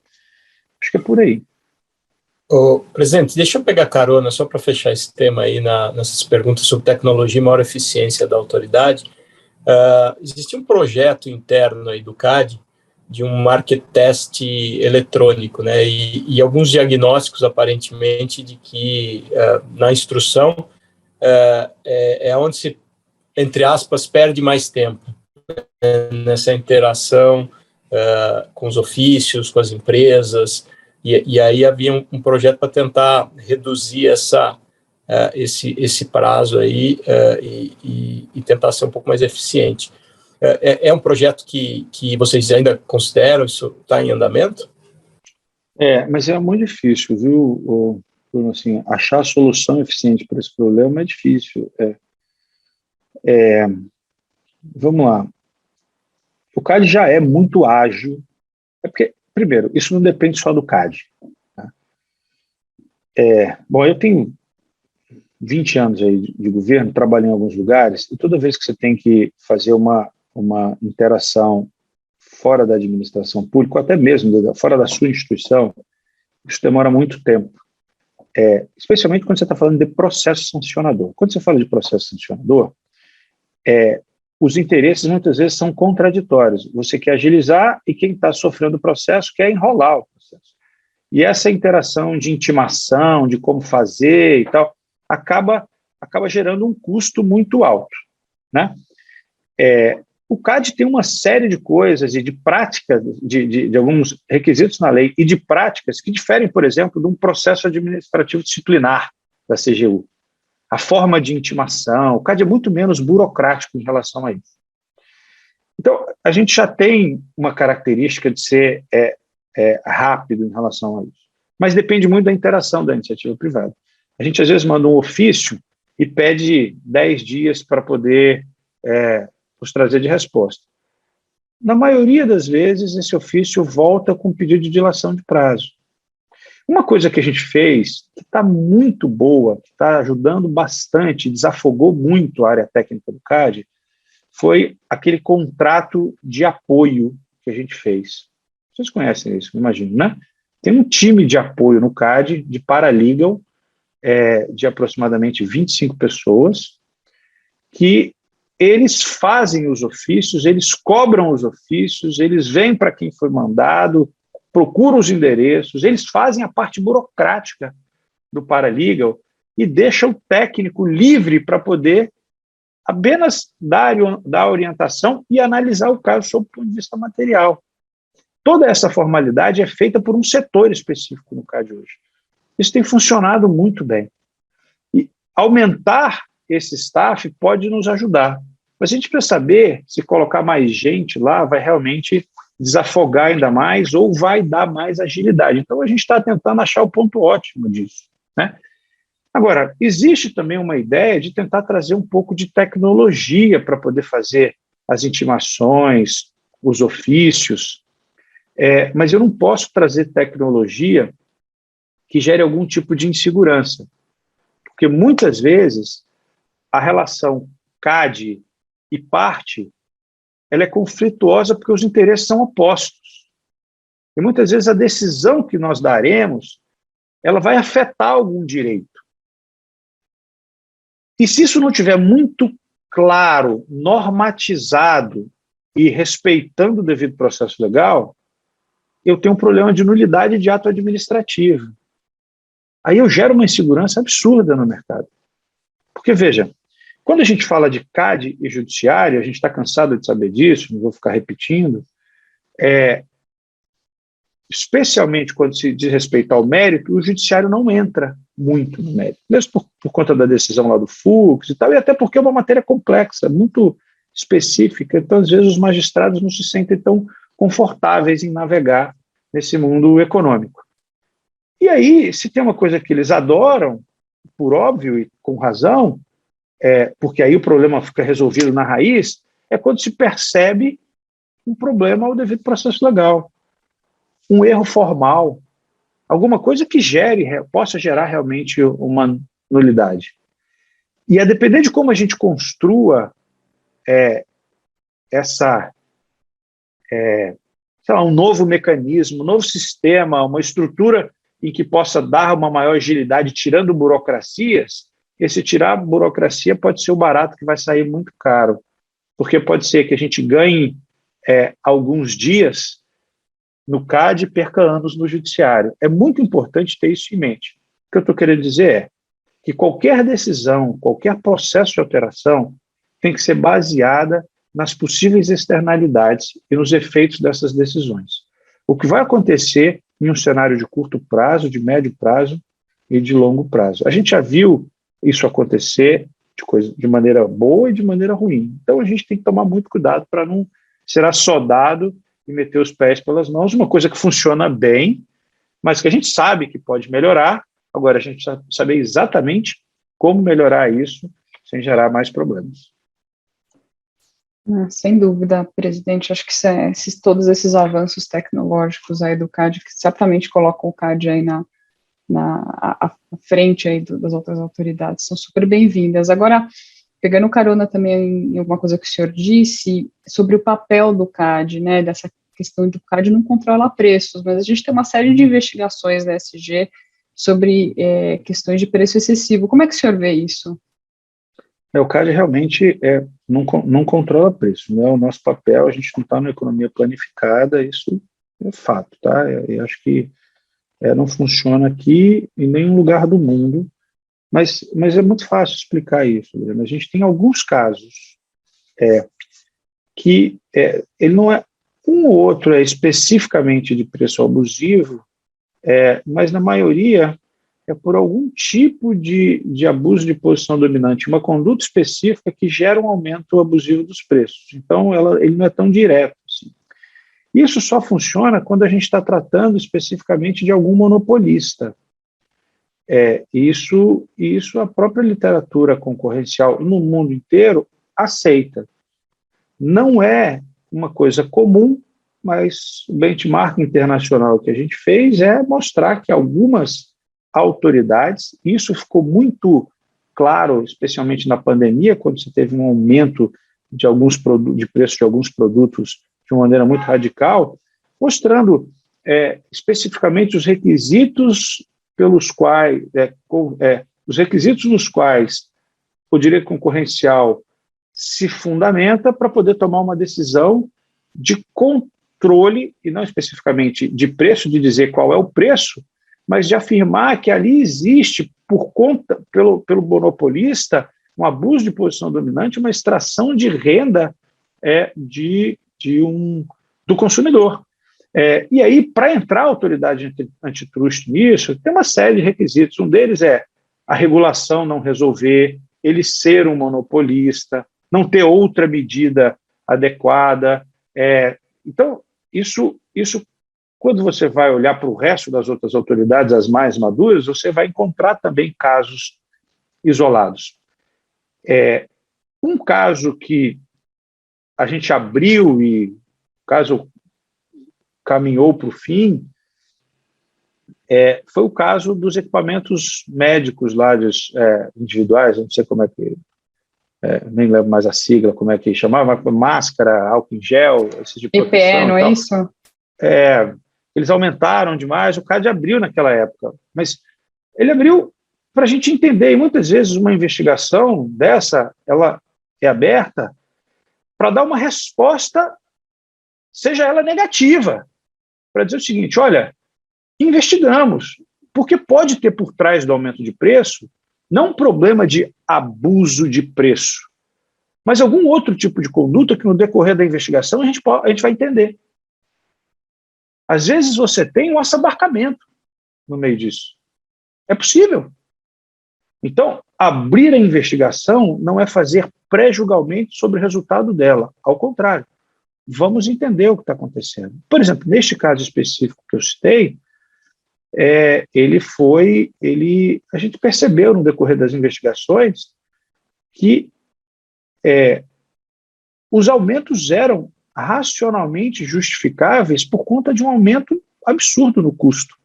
Acho que é por aí. Presidente, deixa eu pegar carona só para fechar esse tema aí nessas perguntas sobre tecnologia e maior eficiência da autoridade. Existe um projeto interno aí do CAD de um market test eletrônico, né, e alguns diagnósticos, aparentemente, de que na instrução é onde se, entre aspas, perde mais tempo, nessa interação com os ofícios, com as empresas, e aí havia um projeto para tentar reduzir esse prazo aí e tentar ser um pouco mais eficiente. É um projeto que vocês ainda consideram, isso está em andamento? Mas é muito difícil, viu, Bruno? Assim, achar a solução eficiente para esse problema é difícil. Vamos lá. O CAD já é muito ágil, porque, primeiro, isso não depende só do CAD. Tá? Bom, eu tenho 20 anos aí de governo, trabalhei em alguns lugares, e toda vez que você tem que fazer uma interação fora da administração pública, ou até mesmo fora da sua instituição, isso demora muito tempo. Especialmente quando você está falando de processo sancionador. Quando você fala de processo sancionador, os interesses muitas vezes são contraditórios. Você quer agilizar e quem está sofrendo o processo quer enrolar o processo. E essa interação de intimação, de como fazer e tal, acaba gerando um custo muito alto, né? O CAD tem uma série de coisas e de práticas, de alguns requisitos na lei e de práticas que diferem, por exemplo, de um processo administrativo disciplinar da CGU. A forma de intimação, o CAD é muito menos burocrático em relação a isso. Então, a gente já tem uma característica de ser rápido em relação a isso, mas depende muito da interação da iniciativa privada. A gente, às vezes, manda um ofício e pede 10 dias para poder nos trazer de resposta. Na maioria das vezes, esse ofício volta com pedido de dilação de prazo. Uma coisa que a gente fez, que está muito boa, que está ajudando bastante, desafogou muito a área técnica do CAD, foi aquele contrato de apoio que a gente fez. Vocês conhecem isso, imagino, né? Tem um time de apoio no CAD, de paralegal, de aproximadamente 25 pessoas, que eles fazem os ofícios, eles cobram os ofícios, eles vêm para quem foi mandado, procuram os endereços, eles fazem a parte burocrática do paralegal e deixam o técnico livre para poder apenas dar orientação e analisar o caso sob o ponto de vista material. Toda essa formalidade é feita por um setor específico no CAD hoje. Isso tem funcionado muito bem. E aumentar esse staff pode nos ajudar. Mas a gente precisa saber se colocar mais gente lá vai realmente desafogar ainda mais ou vai dar mais agilidade. Então, a gente está tentando achar o ponto ótimo disso, né? Agora, existe também uma ideia de tentar trazer um pouco de tecnologia para poder fazer as intimações, os ofícios, mas eu não posso trazer tecnologia que gere algum tipo de insegurança, porque muitas vezes a relação CAD e parte ela é conflituosa porque os interesses são opostos. E muitas vezes a decisão que nós daremos ela vai afetar algum direito. E se isso não estiver muito claro, normatizado e respeitando o devido processo legal, eu tenho um problema de nulidade de ato administrativo. Aí eu gero uma insegurança absurda no mercado. Porque, veja, Quando a gente fala de CAD e judiciário, a gente está cansado de saber disso, não vou ficar repetindo, especialmente quando se diz respeito ao mérito, o judiciário não entra muito no mérito, mesmo por conta da decisão lá do Fux e tal, e até porque é uma matéria complexa, muito específica, então às vezes os magistrados não se sentem tão confortáveis em navegar nesse mundo econômico. E aí, se tem uma coisa que eles adoram, por óbvio e com razão, porque aí o problema fica resolvido na raiz, é quando se percebe um problema ao devido processo legal, um erro formal, alguma coisa que possa gerar realmente uma nulidade. E a depender de como a gente construa um novo mecanismo, um novo sistema, uma estrutura em que possa dar uma maior agilidade, tirando burocracias, esse tirar burocracia pode ser o barato que vai sair muito caro, porque pode ser que a gente ganhe alguns dias no CAD e perca anos no judiciário. É muito importante ter isso em mente. O que eu estou querendo dizer é que qualquer decisão, qualquer processo de alteração tem que ser baseada nas possíveis externalidades e nos efeitos dessas decisões. O que vai acontecer em um cenário de curto prazo, de médio prazo e de longo prazo. A gente já viu isso acontecer de maneira boa e de maneira ruim. Então, a gente tem que tomar muito cuidado para não ser assodado e meter os pés pelas mãos, uma coisa que funciona bem, mas que a gente sabe que pode melhorar. Agora, a gente precisa saber exatamente como melhorar isso sem gerar mais problemas. Sem dúvida, presidente, acho que todos esses avanços tecnológicos aí do CAD, que certamente colocam o CAD aí à frente aí das outras autoridades, são super bem-vindas. Agora, pegando carona também em alguma coisa que o senhor disse sobre o papel do CAD, né, dessa questão de o CAD não controla preços, mas a gente tem uma série de investigações da SG sobre questões de preço excessivo. Como é que o senhor vê isso? O CAD realmente não controla preço, não é o nosso papel, a gente não está na economia planificada, isso é fato, tá? Eu acho que não funciona aqui em nenhum lugar do mundo, mas é muito fácil explicar isso. A gente tem alguns casos que ele não é, um ou outro é especificamente de preço abusivo, mas na maioria é por algum tipo de abuso de posição dominante, uma conduta específica que gera um aumento abusivo dos preços. Então, ele não é tão direto assim. Isso só funciona quando a gente está tratando especificamente de algum monopolista. Isso a própria literatura concorrencial no mundo inteiro aceita. Não é uma coisa comum, mas o benchmark internacional que a gente fez é mostrar que algumas autoridades, isso ficou muito claro, especialmente na pandemia, quando se teve um aumento de preço de alguns produtos de uma maneira muito radical, mostrando especificamente os requisitos pelos quais nos quais o direito concorrencial se fundamenta para poder tomar uma decisão de controle, e não especificamente de preço, de dizer qual é o preço, mas de afirmar que ali existe, pelo monopolista, um abuso de posição dominante, uma extração de renda do consumidor. E aí, para entrar a autoridade antitrust nisso, tem uma série de requisitos. Um deles é a regulação não resolver, ele ser um monopolista, não ter outra medida adequada. Então, isso, quando você vai olhar para o resto das outras autoridades, as mais maduras, você vai encontrar também casos isolados. Um caso que a gente abriu e o caso caminhou para o fim foi o caso dos equipamentos médicos lá, individuais, não sei como é que, nem lembro mais a sigla, como é que chamava, máscara, álcool em gel, esses de proteção. EPE, não é isso? Eles aumentaram demais, o CAD abriu naquela época, mas ele abriu para a gente entender, e muitas vezes uma investigação dessa, ela é aberta para dar uma resposta, seja ela negativa, para dizer o seguinte, olha, investigamos, porque pode ter por trás do aumento de preço não um problema de abuso de preço, mas algum outro tipo de conduta que no decorrer da investigação a gente vai entender. Às vezes você tem um assabarcamento no meio disso. É possível. Então, abrir a investigação não é fazer pré-julgamento sobre o resultado dela. Ao contrário, vamos entender o que está acontecendo. Por exemplo, neste caso específico que eu citei, a gente percebeu no decorrer das investigações que os aumentos eram racionalmente justificáveis por conta de um aumento absurdo no custo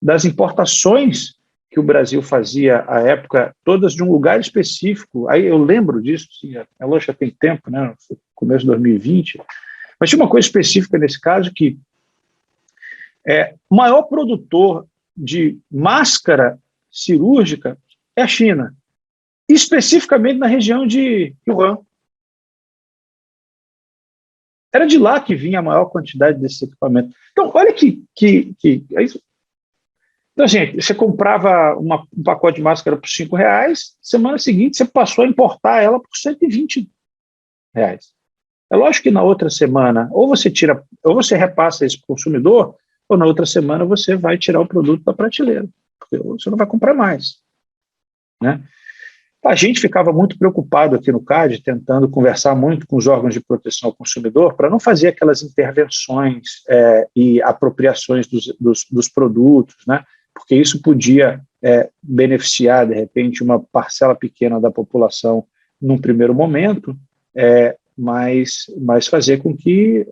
das importações que o Brasil fazia à época, todas de um lugar específico. Aí eu lembro disso, sim, a loja já tem tempo, né, no começo de 2020, mas tinha uma coisa específica nesse caso que o maior produtor de máscara cirúrgica é a China, especificamente na região de Wuhan. Era de lá que vinha a maior quantidade desse equipamento. Então, olha que então, gente, você comprava um pacote de máscara por R$5, semana seguinte você passou a importar ela por R$120. É lógico que na outra semana, ou você repassa isso para o consumidor, ou na outra semana você vai tirar o produto da prateleira, porque você não vai comprar mais, né? A gente ficava muito preocupado aqui no CAD, tentando conversar muito com os órgãos de proteção ao consumidor para não fazer aquelas intervenções e apropriações dos produtos, né? Porque isso podia beneficiar, de repente, uma parcela pequena da população num primeiro momento, mas fazer com que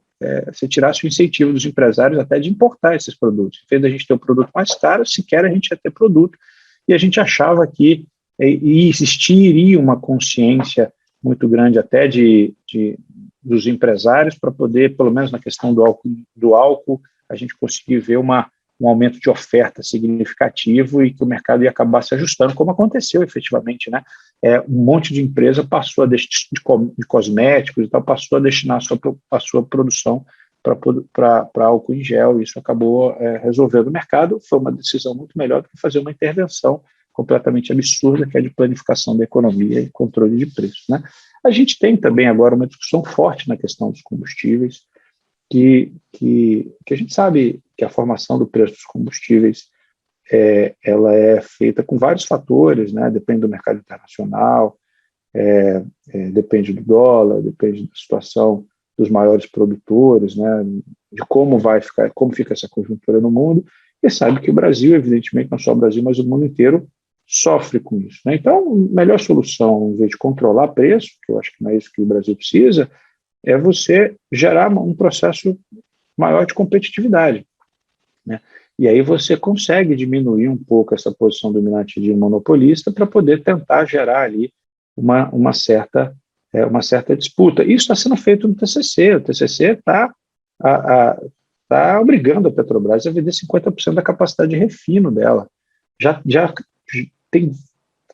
você tirasse o incentivo dos empresários até de importar esses produtos. Em vez da gente ter um produto mais caro, sequer a gente ia ter produto, e a gente achava que existiria uma consciência muito grande até dos empresários para poder, pelo menos na questão do álcool, a gente conseguir ver um aumento de oferta significativo e que o mercado ia acabar se ajustando, como aconteceu efetivamente, né? Um monte de empresa passou de cosméticos e tal, passou a destinar a sua produção para álcool em gel, e isso acabou resolvendo o mercado. Foi uma decisão muito melhor do que fazer uma intervenção completamente absurda, que é de planificação da economia e controle de preços, né? A gente tem também agora uma discussão forte na questão dos combustíveis, que a gente sabe que a formação do preço dos combustíveis ela é feita com vários fatores, né? Depende do mercado internacional, depende do dólar, depende da situação dos maiores produtores, né? De como fica essa conjuntura no mundo, e sabe que o Brasil, evidentemente, não só o Brasil, mas o mundo inteiro sofre com isso, né? Então, a melhor solução, em vez de controlar preço, que eu acho que não é isso que o Brasil precisa, é você gerar um processo maior de competitividade, né? E aí você consegue diminuir um pouco essa posição dominante de monopolista para poder tentar gerar ali uma certa disputa. Isso está sendo feito no TCC. O TCC está obrigando a Petrobras a vender 50% da capacidade de refino dela. Já tem,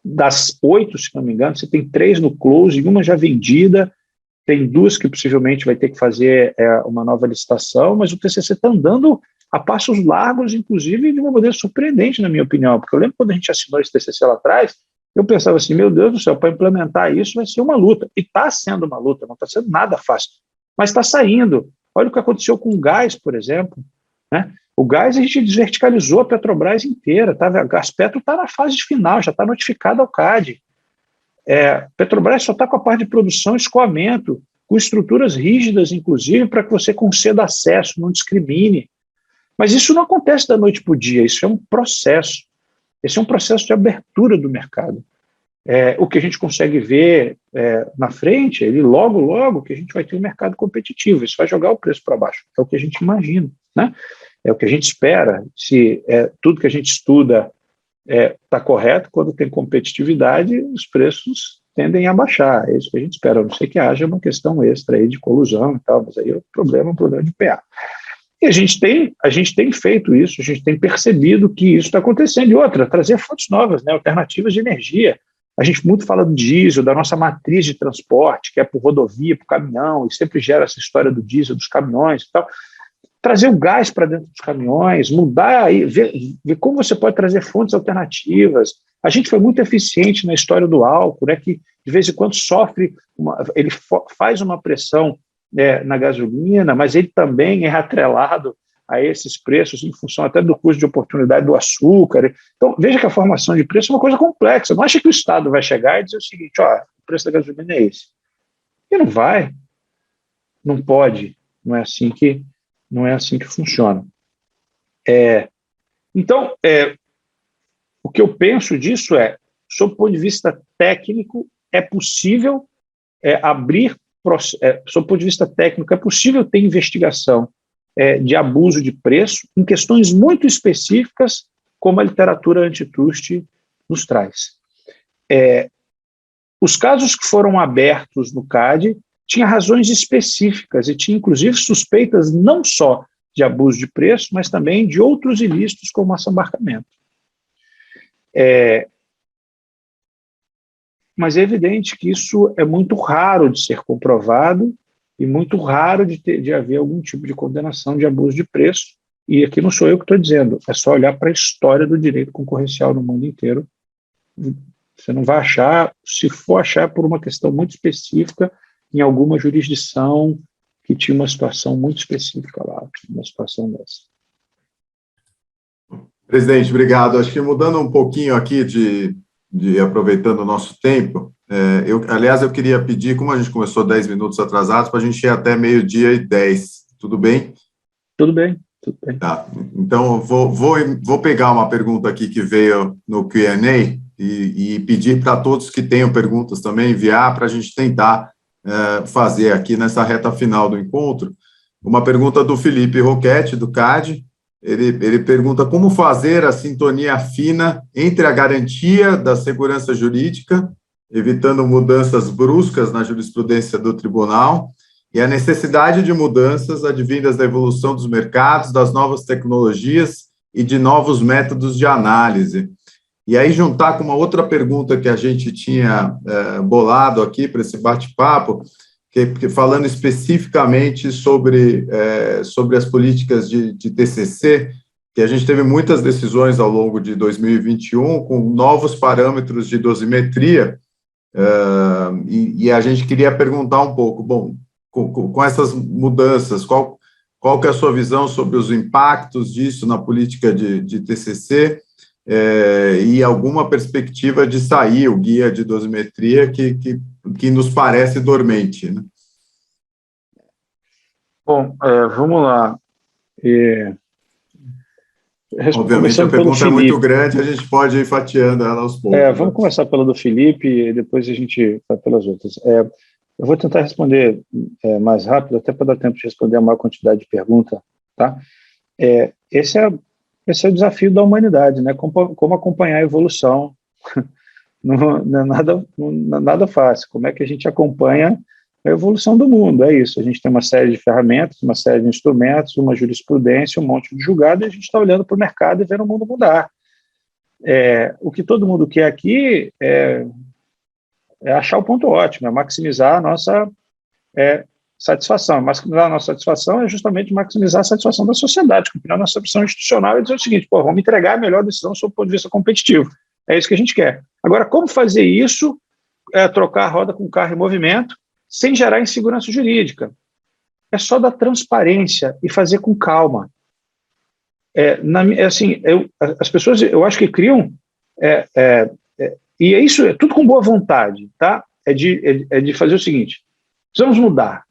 das 8, se não me engano, você tem 3 no close, uma já vendida, tem 2 que possivelmente vai ter que fazer uma nova licitação, mas o TCC está andando a passos largos, inclusive de uma maneira surpreendente, na minha opinião, porque eu lembro quando a gente assinou esse TCC lá atrás, eu pensava assim, meu Deus do céu, para implementar isso vai ser uma luta, e está sendo uma luta, não está sendo nada fácil, mas está saindo. Olha o que aconteceu com o gás, por exemplo, né? O gás a gente desverticalizou a Petrobras inteira, tá? A Gaspetro está na fase final, já está notificada ao CAD. Petrobras só está com a parte de produção e escoamento, com estruturas rígidas, inclusive, para que você conceda acesso, não discrimine. Mas isso não acontece da noite para o dia, isso é um processo. Esse é um processo de abertura do mercado. O que a gente consegue ver na frente, logo que a gente vai ter um mercado competitivo, isso vai jogar o preço para baixo, é o que a gente imagina, né? É o que a gente espera. Se tudo que a gente estuda está correto, quando tem competitividade, os preços tendem a baixar, é isso que a gente espera, a não ser que haja uma questão extra aí de colusão e tal, mas aí o problema é um problema de PA. E a gente tem feito isso, a gente tem percebido que isso está acontecendo. E outra, trazer fontes novas, né, alternativas de energia. A gente muito fala do diesel, da nossa matriz de transporte, que é por rodovia, por caminhão, e sempre gera essa história do diesel, dos caminhões e tal. Trazer o gás para dentro dos caminhões, mudar, ver como você pode trazer fontes alternativas, A gente foi muito eficiente na história do álcool, né, que de vez em quando ele faz uma pressão na gasolina, mas ele também é atrelado a esses preços em função até do custo de oportunidade do açúcar. Então, veja que a formação de preço é uma coisa complexa. Não acha que o Estado vai chegar e dizer o seguinte, ó, o preço da gasolina é esse. E não vai, não pode, não é assim que funciona. Então, o que eu penso disso sob o ponto de vista técnico, é possível sob o ponto de vista técnico, é possível ter investigação de abuso de preço em questões muito específicas, como a literatura antitruste nos traz. Os casos que foram abertos no CAD tinham razões específicas e tinha, inclusive, suspeitas não só de abuso de preço, mas também de outros ilícitos, como assambarcamento. Mas é evidente que isso é muito raro de ser comprovado e muito raro de haver algum tipo de condenação de abuso de preço. E aqui não sou eu que estou dizendo, é só olhar para a história do direito concorrencial no mundo inteiro. Você não vai achar, se for achar por uma questão muito específica, em alguma jurisdição que tinha uma situação muito específica lá, uma situação dessa. Presidente, obrigado. Acho que mudando um pouquinho aqui, aproveitando o nosso tempo, aliás, eu queria pedir, como a gente começou 10 minutos atrasados, para a gente ir até 12:10. Tudo bem? Tudo bem, tudo bem. Tá. Então, vou pegar uma pergunta aqui que veio no Q&A e pedir para todos que tenham perguntas também enviar para a gente tentar fazer aqui nessa reta final do encontro. Uma pergunta do Felipe Roquette, do CAD. Ele pergunta como fazer a sintonia fina entre a garantia da segurança jurídica, evitando mudanças bruscas na jurisprudência do tribunal, e a necessidade de mudanças advindas da evolução dos mercados, das novas tecnologias e de novos métodos de análise. E aí juntar com uma outra pergunta que a gente tinha bolado aqui para esse bate-papo, que falando especificamente sobre as políticas de TCC, que a gente teve muitas decisões ao longo de 2021 com novos parâmetros de dosimetria, e a gente queria perguntar um pouco, bom, com essas mudanças, qual que é a sua visão sobre os impactos disso na política de TCC, e alguma perspectiva de sair o guia de dosimetria que nos parece dormente, né? Bom, vamos lá. Obviamente, a pergunta é muito grande, a gente pode ir fatiando ela aos poucos. Vamos começar pela do Felipe e depois a gente vai pelas outras. Eu vou tentar responder mais rápido, até para dar tempo de responder a maior quantidade de perguntas, tá? Esse é o desafio da humanidade, né? Como acompanhar a evolução. Não é nada fácil. Como é que a gente acompanha a evolução do mundo? É isso. A gente tem uma série de ferramentas, uma série de instrumentos, uma jurisprudência, um monte de julgado, e a gente está olhando para o mercado e vendo o mundo mudar. O que todo mundo quer aqui é achar o ponto ótimo, é maximizar a nossa satisfação. Maximizar a nossa satisfação é justamente maximizar a satisfação da sociedade, cumprir a nossa missão institucional e dizer o seguinte, vamos entregar a melhor decisão sob o ponto de vista competitivo. É isso que a gente quer. Agora, como fazer isso? Trocar a roda com o carro em movimento, sem gerar insegurança jurídica. É só dar transparência e fazer com calma. As pessoas, eu acho que criam, e isso é tudo com boa vontade, tá? É de fazer o seguinte, precisamos mudar.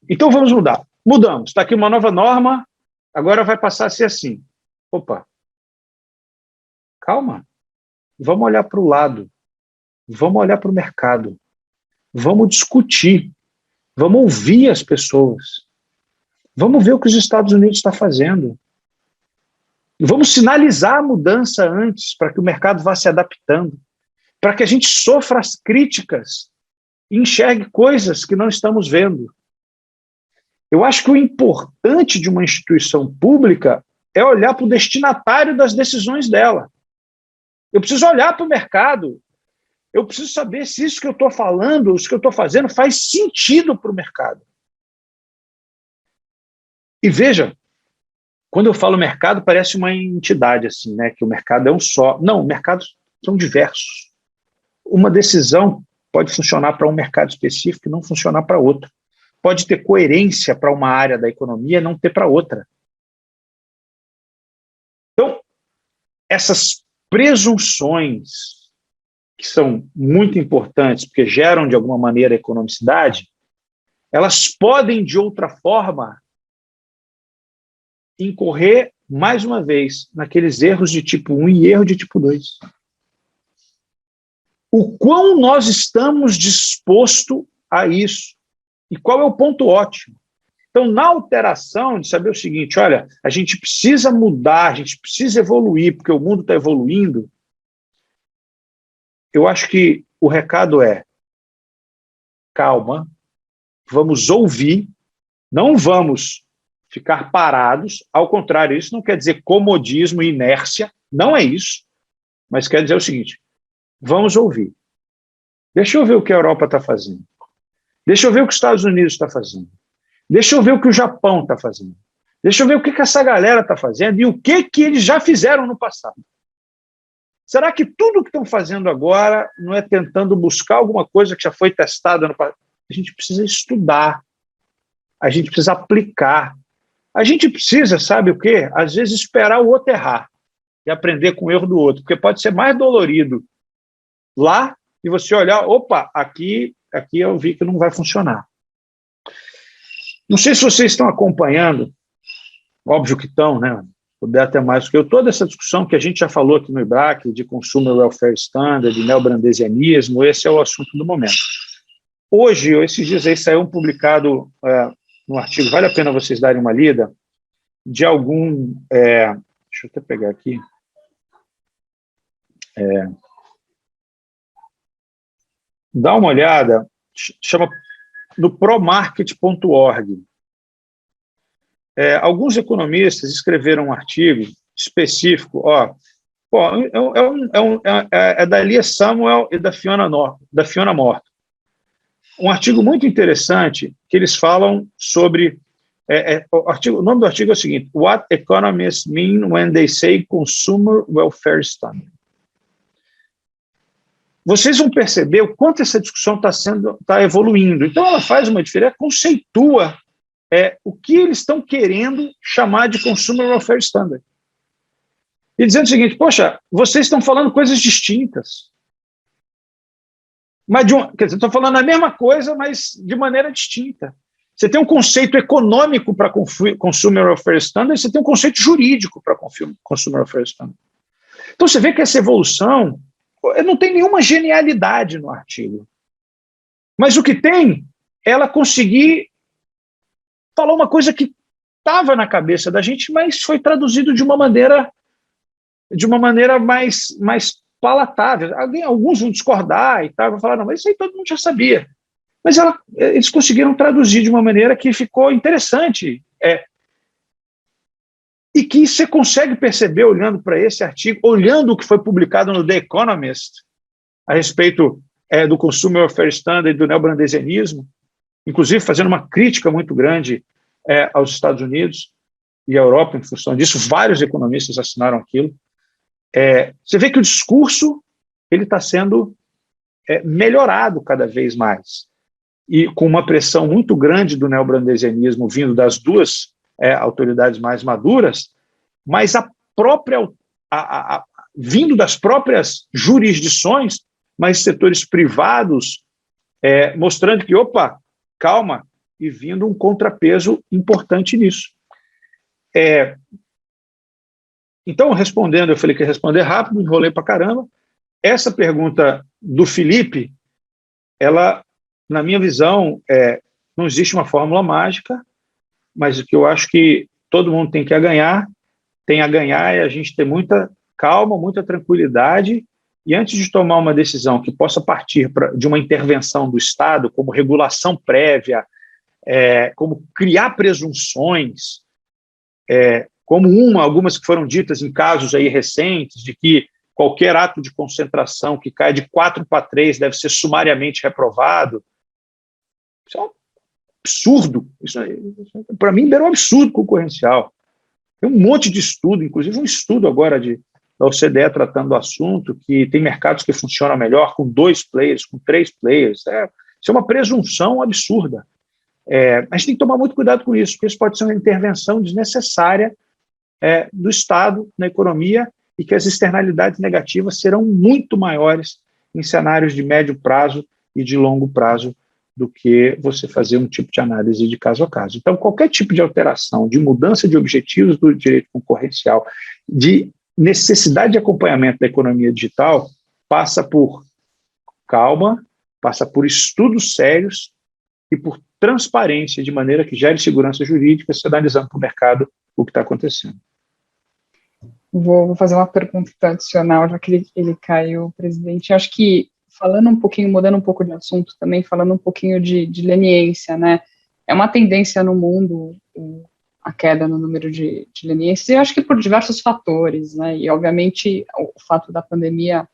Então vamos mudar. Mudamos, está aqui uma nova norma, agora vai passar a ser assim. Opa, calma, vamos olhar para o lado, vamos olhar para o mercado, vamos discutir, vamos ouvir as pessoas, vamos ver o que os Estados Unidos está fazendo, vamos sinalizar a mudança antes para que o mercado vá se adaptando, para que a gente sofra as críticas e enxergue coisas que não estamos vendo. Eu acho que o importante de uma instituição pública é olhar para o destinatário das decisões dela. Eu preciso olhar para o mercado. Eu preciso saber se isso que eu estou falando, isso que eu estou fazendo, faz sentido para o mercado. E veja, quando eu falo mercado, parece uma entidade, assim, né? Que o mercado é um só. Não, o mercado são diversos. Uma decisão pode funcionar para um mercado específico e não funcionar para outro. Pode ter coerência para uma área da economia e não ter para outra. Então, essas presunções, que são muito importantes, porque geram, de alguma maneira, economicidade, elas podem, de outra forma, incorrer, mais uma vez, naqueles erros de tipo 1 e erro de tipo 2. O quão nós estamos dispostos a isso? E qual é o ponto ótimo? Então, na alteração, de saber o seguinte, olha, a gente precisa mudar, a gente precisa evoluir, porque o mundo está evoluindo, eu acho que o recado é, calma, vamos ouvir, não vamos ficar parados, ao contrário, isso não quer dizer comodismo e inércia, não é isso, mas quer dizer o seguinte, vamos ouvir. Deixa eu ver o que a Europa está fazendo. Deixa eu ver o que os Estados Unidos está fazendo. Deixa eu ver o que o Japão está fazendo. Deixa eu ver o que essa galera está fazendo e o que eles já fizeram no passado. Será que tudo o que estão fazendo agora não é tentando buscar alguma coisa que já foi testada no passado? A gente precisa estudar. A gente precisa aplicar. A gente precisa, sabe o quê? Às vezes esperar o outro errar e aprender com o erro do outro, porque pode ser mais dolorido lá e você olhar, opa, aqui eu vi que não vai funcionar. Não sei se vocês estão acompanhando, óbvio que estão, né? Puder até mais do que eu, toda essa discussão que a gente já falou aqui no IBRAC, de Consumer Welfare Standard, de neobrandesianismo, esse é o assunto do momento. Hoje, esses dias aí, saiu um publicado no artigo, vale a pena vocês darem uma lida, de algum... deixa eu até pegar aqui. Dá uma olhada, chama no promarket.org. Alguns economistas escreveram um artigo específico, é da Lia Samuel e da Fiona Morton. Um artigo muito interessante que eles falam sobre... o nome do artigo é o seguinte, What Economists Mean When They Say Consumer Welfare Standard. Vocês vão perceber o quanto essa discussão está evoluindo. Então, ela faz uma diferença, conceitua o que eles estão querendo chamar de Consumer Welfare Standard. E dizendo o seguinte, poxa, vocês estão falando coisas distintas. Mas quer dizer, estão falando a mesma coisa, mas de maneira distinta. Você tem um conceito econômico para Consumer Welfare Standard, você tem um conceito jurídico para Consumer Welfare Standard. Então, você vê que essa evolução não tem nenhuma genialidade no artigo. Mas o que tem, ela conseguir falar uma coisa que estava na cabeça da gente, mas foi traduzido de uma maneira mais palatável. Alguns vão discordar e tal, vão falar, não, mas isso aí todo mundo já sabia. Mas eles conseguiram traduzir de uma maneira que ficou interessante. E que você consegue perceber, olhando para esse artigo, olhando o que foi publicado no The Economist, a respeito do Consumer Welfare Standard e do neobrandesianismo, inclusive fazendo uma crítica muito grande aos Estados Unidos e à Europa em função disso. Vários economistas assinaram aquilo. Você vê que o discurso está sendo melhorado cada vez mais, e com uma pressão muito grande do neobrandesianismo vindo das duas autoridades mais maduras, mas vindo das próprias jurisdições, mas setores privados, mostrando que, opa, calma, e vindo um contrapeso importante nisso. Então, respondendo, eu falei que ia responder rápido, enrolei para caramba. Essa pergunta do Felipe, ela, na minha visão, não existe uma fórmula mágica, mas o que eu acho que todo mundo tem a ganhar é a gente ter muita calma, muita tranquilidade, e antes de tomar uma decisão que possa partir de uma intervenção do Estado, como regulação prévia, como criar presunções, como algumas que foram ditas em casos aí recentes, de que qualquer ato de concentração que cai de 4-3 deve ser sumariamente reprovado. Isso é um absurdo. Isso para mim, beira um absurdo concorrencial. Tem um monte de estudo, inclusive um estudo agora de da OCDE tratando do assunto, que tem mercados que funcionam melhor com 2 players, com 3 players. Isso é uma presunção absurda. A gente tem que tomar muito cuidado com isso, porque isso pode ser uma intervenção desnecessária do Estado na economia e que as externalidades negativas serão muito maiores em cenários de médio prazo e de longo prazo do que você fazer um tipo de análise de caso a caso. Então, qualquer tipo de alteração, de mudança de objetivos do direito concorrencial, de necessidade de acompanhamento da economia digital, passa por calma, passa por estudos sérios e por transparência, de maneira que gere segurança jurídica, se analisando para o mercado o que está acontecendo. Vou fazer uma pergunta adicional, já que ele caiu, presidente. Acho que, falando um pouquinho, mudando um pouco de assunto também, falando um pouquinho de leniência, né? É uma tendência no mundo a queda no número de leniências, e eu acho que por diversos fatores, né? E, obviamente, o fato da pandemia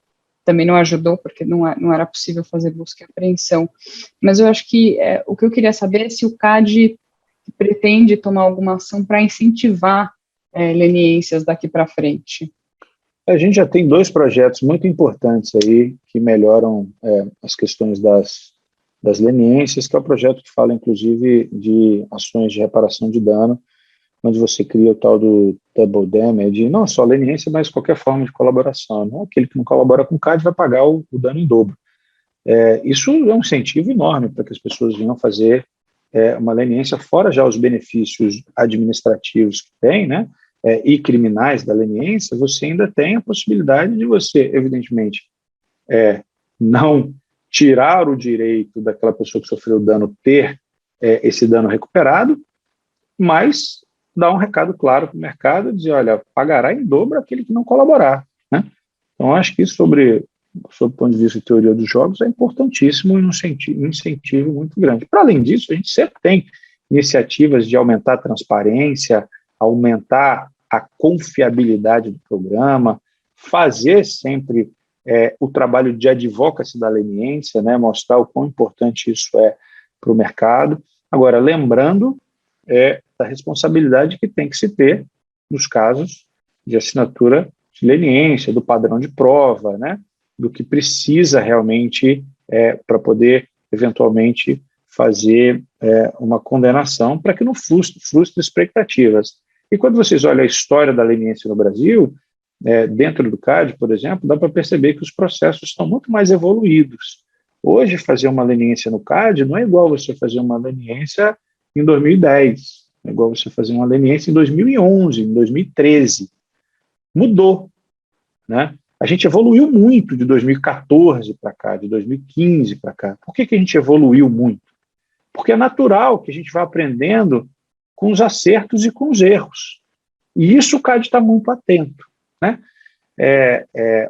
também não ajudou, porque não era possível fazer busca e apreensão. Mas eu acho que o que eu queria saber é se o CAD pretende tomar alguma ação para incentivar leniências daqui para frente. A gente já tem 2 projetos muito importantes aí que melhoram as questões das leniências, que é o projeto que fala, inclusive, de ações de reparação de dano, onde você cria o tal do double damage, não só leniência, mas qualquer forma de colaboração. Né? Aquele que não colabora com o CAD vai pagar o dano em dobro. Isso é um incentivo enorme para que as pessoas venham fazer uma leniência, fora já os benefícios administrativos que tem, né? E criminais da leniência, você ainda tem a possibilidade de você, evidentemente, não tirar o direito daquela pessoa que sofreu o dano ter esse dano recuperado, mas dar um recado claro para o mercado, dizer, olha, pagará em dobro aquele que não colaborar. Né? Então, acho que isso, sob o ponto de vista de teoria dos jogos, é importantíssimo e um incentivo muito grande. Para além disso, a gente sempre tem iniciativas de aumentar a transparência, aumentar a confiabilidade do programa, fazer sempre o trabalho de advocacy da leniência, né, mostrar o quão importante isso é para o mercado. Agora, lembrando da responsabilidade que tem que se ter nos casos de assinatura de leniência, do padrão de prova, né, do que precisa realmente para poder, eventualmente, fazer uma condenação para que não frustre expectativas. E quando vocês olham a história da leniência no Brasil, dentro do CAD, por exemplo, dá para perceber que os processos estão muito mais evoluídos. Hoje, fazer uma leniência no CAD não é igual você fazer uma leniência em 2010, é igual você fazer uma leniência em 2011, em 2013. Mudou, né? A gente evoluiu muito de 2014 para cá, de 2015 para cá. Por que a gente evoluiu muito? Porque é natural que a gente vá aprendendo com os acertos e com os erros. E isso o CAD está muito atento, né?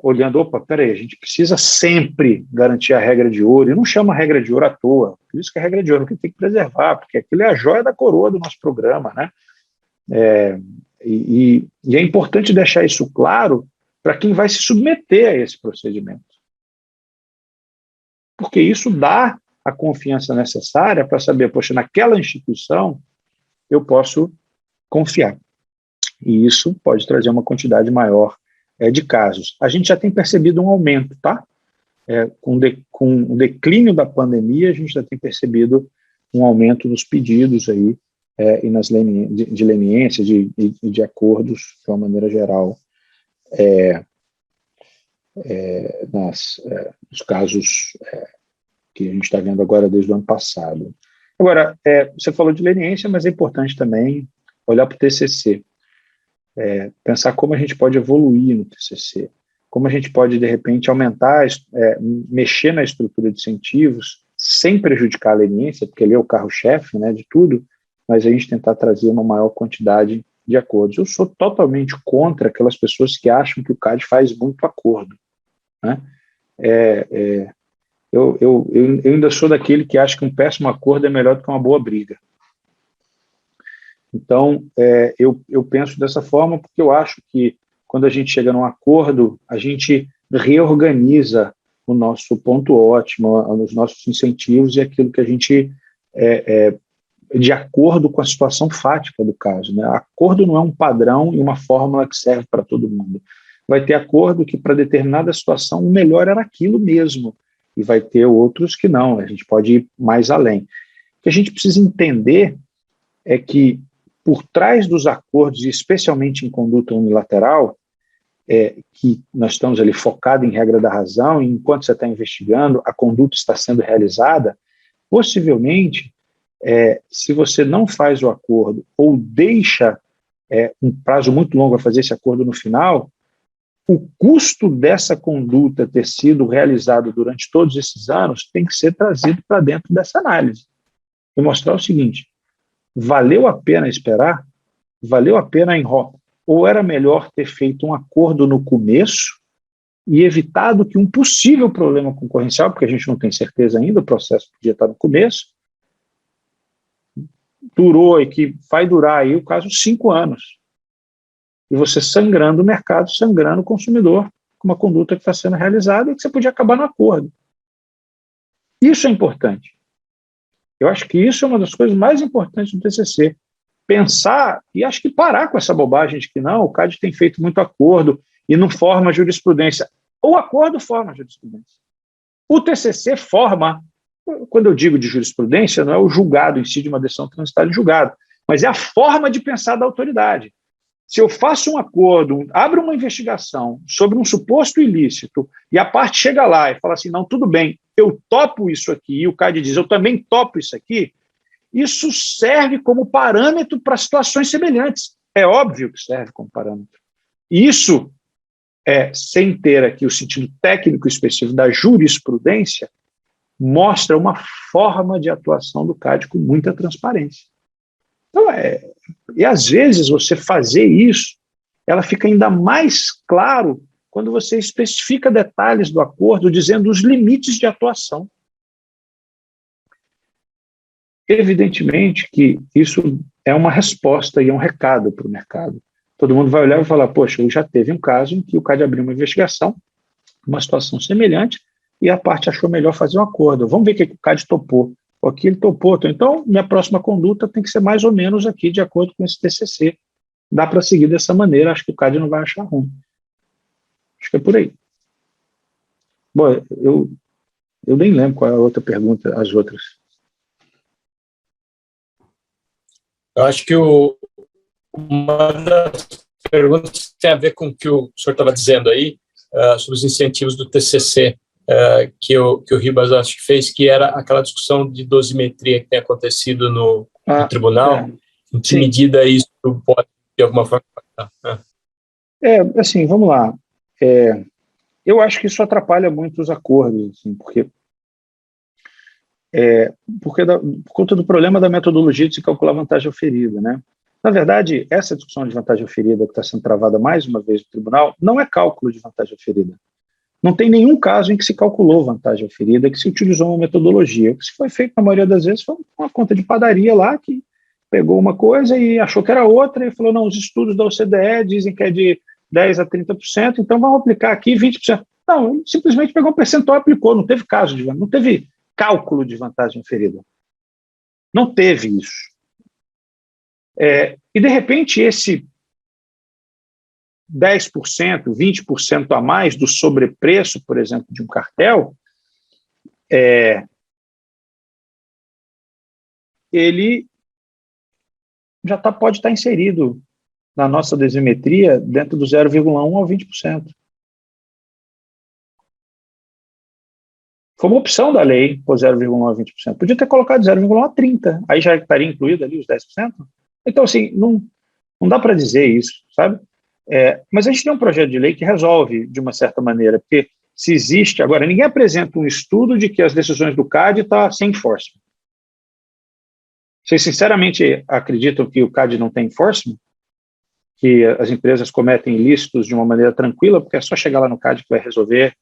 Olhando, peraí, a gente precisa sempre garantir a regra de ouro, e não chama a regra de ouro à toa, por isso que é a regra de ouro que tem que preservar, porque aquilo é a joia da coroa do nosso programa, né? E é importante deixar isso claro para quem vai se submeter a esse procedimento. Porque isso dá a confiança necessária para saber, poxa, naquela instituição eu posso confiar. E isso pode trazer uma quantidade maior de casos. A gente já tem percebido um aumento, tá? Com o declínio da pandemia, a gente já tem percebido um aumento nos pedidos aí, e nas de leniência, de acordos, de uma maneira geral, nos casos que a gente está vendo agora desde o ano passado. Agora, você falou de leniência, mas é importante também olhar para o TCC, pensar como a gente pode evoluir no TCC, como a gente pode, de repente, aumentar, mexer na estrutura de incentivos, sem prejudicar a leniência, porque ele é o carro-chefe, né, de tudo, mas a gente tentar trazer uma maior quantidade de acordos. Eu sou totalmente contra aquelas pessoas que acham que o CAD faz muito acordo, né? Eu ainda sou daquele que acha que um péssimo acordo é melhor do que uma boa briga. Então, eu penso dessa forma porque eu acho que quando a gente chega num acordo, a gente reorganiza o nosso ponto ótimo, os nossos incentivos e aquilo que a gente de acordo com a situação fática do caso, né? Acordo não é um padrão e uma fórmula que serve para todo mundo, vai ter acordo que para determinada situação o melhor era aquilo mesmo, e vai ter outros que não, a gente pode ir mais além. O que a gente precisa entender é que por trás dos acordos, e especialmente em conduta unilateral, que nós estamos ali focados em regra da razão, e enquanto você está investigando, a conduta está sendo realizada, possivelmente, se você não faz o acordo ou deixa um prazo muito longo a fazer esse acordo no final, o custo dessa conduta ter sido realizado durante todos esses anos tem que ser trazido para dentro dessa análise e mostrar o seguinte: valeu a pena esperar? Valeu a pena enrolar? Ou era melhor ter feito um acordo no começo e evitado que um possível problema concorrencial, porque a gente não tem certeza ainda, o processo podia estar no começo, durou e que vai durar aí o caso 5 anos. E você sangrando o mercado, sangrando o consumidor, com uma conduta que está sendo realizada e que você podia acabar no acordo. Isso é importante. Eu acho que isso é uma das coisas mais importantes do TCC. Pensar e acho que parar com essa bobagem de que não, o CAD tem feito muito acordo e não forma jurisprudência. O acordo forma jurisprudência. O TCC forma, quando eu digo de jurisprudência, não é o julgado em si de uma decisão transitária de julgado, mas é a forma de pensar da autoridade. Se eu faço um acordo, abro uma investigação sobre um suposto ilícito e a parte chega lá e fala assim, não, tudo bem, eu topo isso aqui, e o CAD diz, eu também topo isso aqui, isso serve como parâmetro para situações semelhantes. É óbvio que serve como parâmetro. Isso, sem ter aqui o sentido técnico específico da jurisprudência, mostra uma forma de atuação do CAD com muita transparência. Então, e às vezes você fazer isso, ela fica ainda mais claro quando você especifica detalhes do acordo, dizendo os limites de atuação. Evidentemente que isso é uma resposta e é um recado para o mercado. Todo mundo vai olhar e falar, poxa, já teve um caso em que o CAD abriu uma investigação, uma situação semelhante, e a parte achou melhor fazer um acordo. Vamos ver o que o CAD topou. Aqui ele topou, então minha próxima conduta tem que ser mais ou menos aqui de acordo com esse TCC. Dá para seguir dessa maneira, acho que o CAD não vai achar ruim. Acho que é por aí. Bom, eu nem lembro qual é a outra pergunta, as outras. Eu acho que uma das perguntas tem a ver com o que o senhor estava dizendo aí, sobre os incentivos do TCC, que o Ribas acho que fez, que era aquela discussão de dosimetria que tem acontecido no tribunal. Em que medida isso pode, de alguma forma, impactar? Assim, vamos lá. Eu acho que isso atrapalha muito os acordos, assim, porque por conta do problema da metodologia de se calcular vantagem oferida, né? Na verdade, essa discussão de vantagem oferida que está sendo travada mais uma vez no tribunal não é cálculo de vantagem oferida. Não tem nenhum caso em que se calculou vantagem oferida, que se utilizou uma metodologia. O que se foi feito, na maioria das vezes, foi uma conta de padaria lá, que pegou uma coisa e achou que era outra, e falou, não, os estudos da OCDE dizem que é de 10% a 30%, então vamos aplicar aqui 20%. Não, ele simplesmente pegou um percentual e aplicou, não teve caso não teve cálculo de vantagem oferida. Não teve isso. E, de repente, esse 10%, 20% a mais do sobrepreço, por exemplo, de um cartel, ele já pode estar inserido na nossa dosimetria dentro do 0,1% ao 20%. Foi uma opção da lei por 0,1% a 20%. Podia ter colocado 0,1% a 30%, aí já estaria incluído ali os 10%. Então, assim, não dá para dizer isso, sabe? Mas a gente tem um projeto de lei que resolve de uma certa maneira, porque se existe... Agora, ninguém apresenta um estudo de que as decisões do CAD estão sem enforcement. Vocês sinceramente acreditam que o CAD não tem enforcement? Que as empresas cometem ilícitos de uma maneira tranquila, porque é só chegar lá no CAD que vai resolver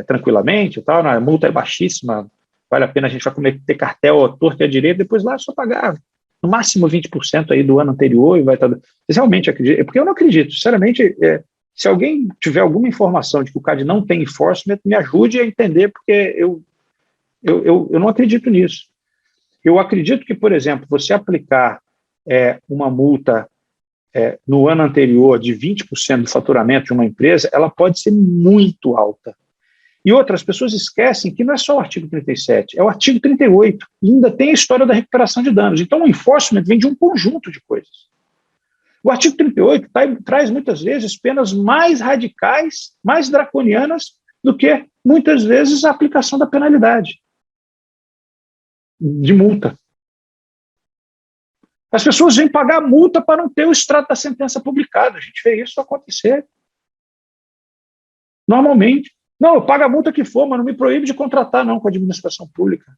tranquilamente e tal, a multa é baixíssima, vale a pena, a gente vai cometer cartel à torta e à direita, depois lá é só pagar no máximo 20% aí do ano anterior e vai estar... Vocês realmente acreditam? Porque eu não acredito, sinceramente, se alguém tiver alguma informação de que o CAD não tem enforcement, me ajude a entender, porque eu não acredito nisso. Eu acredito que, por exemplo, você aplicar uma multa no ano anterior de 20% do faturamento de uma empresa, ela pode ser muito alta. E outras pessoas esquecem que não é só o artigo 37, é o artigo 38, e ainda tem a história da recuperação de danos. Então, o enforcement vem de um conjunto de coisas. O artigo 38 traz, muitas vezes, penas mais radicais, mais draconianas, do que, muitas vezes, a aplicação da penalidade de multa. As pessoas vêm pagar multa para não ter o extrato da sentença publicado. A gente vê isso acontecer. Normalmente. Não, eu pago a multa que for, mas não me proíbe de contratar, não, com a administração pública.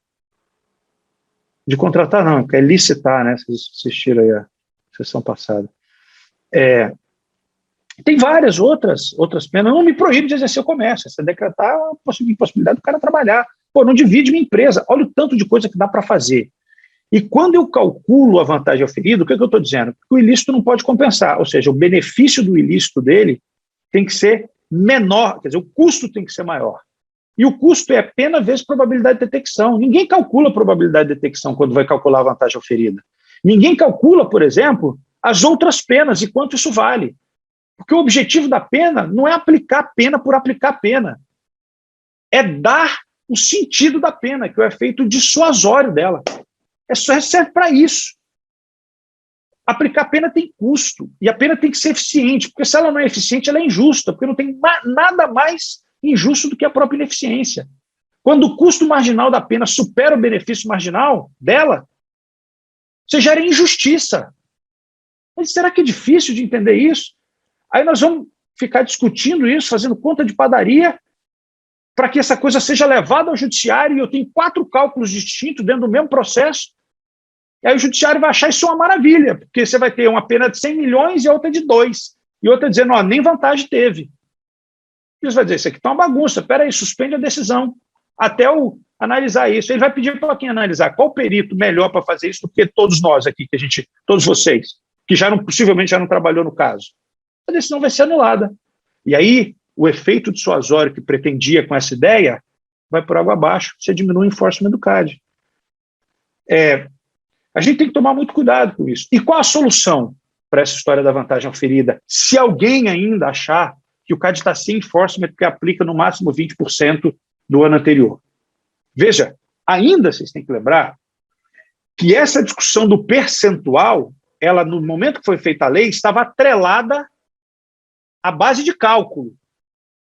De contratar, não, que é licitar, né? Vocês assistiram aí a sessão passada. Tem várias outras penas. Não me proíbe de exercer o comércio. Você decretar a impossibilidade do cara trabalhar. Pô, não divide minha empresa. Olha o tanto de coisa que dá para fazer. E quando eu calculo a vantagem oferida, o que eu estou dizendo? Que o ilícito não pode compensar, ou seja, o benefício do ilícito dele tem que ser menor, quer dizer, o custo tem que ser maior. E o custo é pena vezes probabilidade de detecção. Ninguém calcula a probabilidade de detecção quando vai calcular a vantagem oferida. Ninguém calcula, por exemplo, as outras penas e quanto isso vale. Porque o objetivo da pena não é aplicar pena por aplicar pena. É dar o sentido da pena, que é o efeito dissuasório dela. Serve para isso. Aplicar a pena tem custo, e a pena tem que ser eficiente, porque se ela não é eficiente, ela é injusta, porque não tem nada mais injusto do que a própria ineficiência. Quando o custo marginal da pena supera o benefício marginal dela, você gera injustiça. Mas será que é difícil de entender isso? Aí nós vamos ficar discutindo isso, fazendo conta de padaria, para que essa coisa seja levada ao judiciário, e eu tenho 4 cálculos distintos dentro do mesmo processo. E aí o judiciário vai achar isso uma maravilha, porque você vai ter uma pena de 100 milhões e outra de 2. E outra dizendo, ó, nem vantagem teve. Eles vão dizer, isso aqui está uma bagunça, peraí, suspende a decisão, até eu analisar isso. Ele vai pedir para quem analisar, qual perito melhor para fazer isso do que todos nós aqui, todos vocês, que possivelmente já não trabalhou no caso. A decisão vai ser anulada. E aí, o efeito dissuasório que pretendia com essa ideia vai por água abaixo, você diminui o enforcement do CAD. A gente tem que tomar muito cuidado com isso. E qual a solução para essa história da vantagem oferida? Se alguém ainda achar que o CAD está sem enforcement porque aplica no máximo 20% do ano anterior. Veja, ainda vocês têm que lembrar que essa discussão do percentual, ela, no momento que foi feita a lei, estava atrelada à base de cálculo.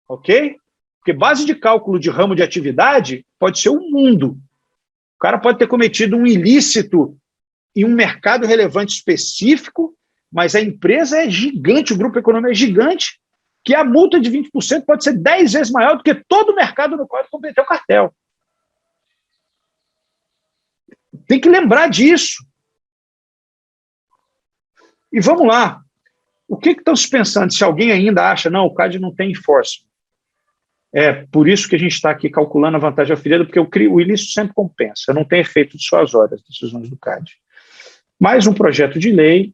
Ok? Porque base de cálculo de ramo de atividade pode ser um mundo. O cara pode ter cometido um ilícito em um mercado relevante específico, mas a empresa é gigante, o grupo econômico é gigante, que a multa de 20% pode ser 10 vezes maior do que todo o mercado no qual ele cometeu o cartel. Tem que lembrar disso. E vamos lá. O que estão se pensando? Se alguém ainda acha, não, o CAD não tem enforcement. É por isso que a gente está aqui calculando a vantagem oferida, porque o ilícito sempre compensa, não tem efeito dissuasório as decisões do CAD. Mais um projeto de lei,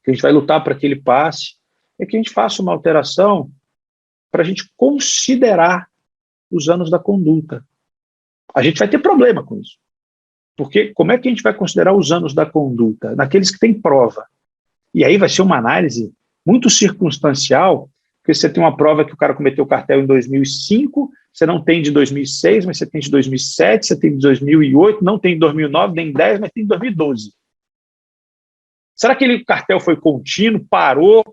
que a gente vai lutar para que ele passe, é que a gente faça uma alteração para a gente considerar os anos da conduta. A gente vai ter problema com isso. Porque como é que a gente vai considerar os anos da conduta? Naqueles que têm prova. E aí vai ser uma análise muito circunstancial, porque você tem uma prova que o cara cometeu o cartel em 2005, você não tem de 2006, mas você tem de 2007, você tem de 2008, não tem de 2009, nem 10, mas tem de 2012. Será que aquele cartel foi contínuo, parou?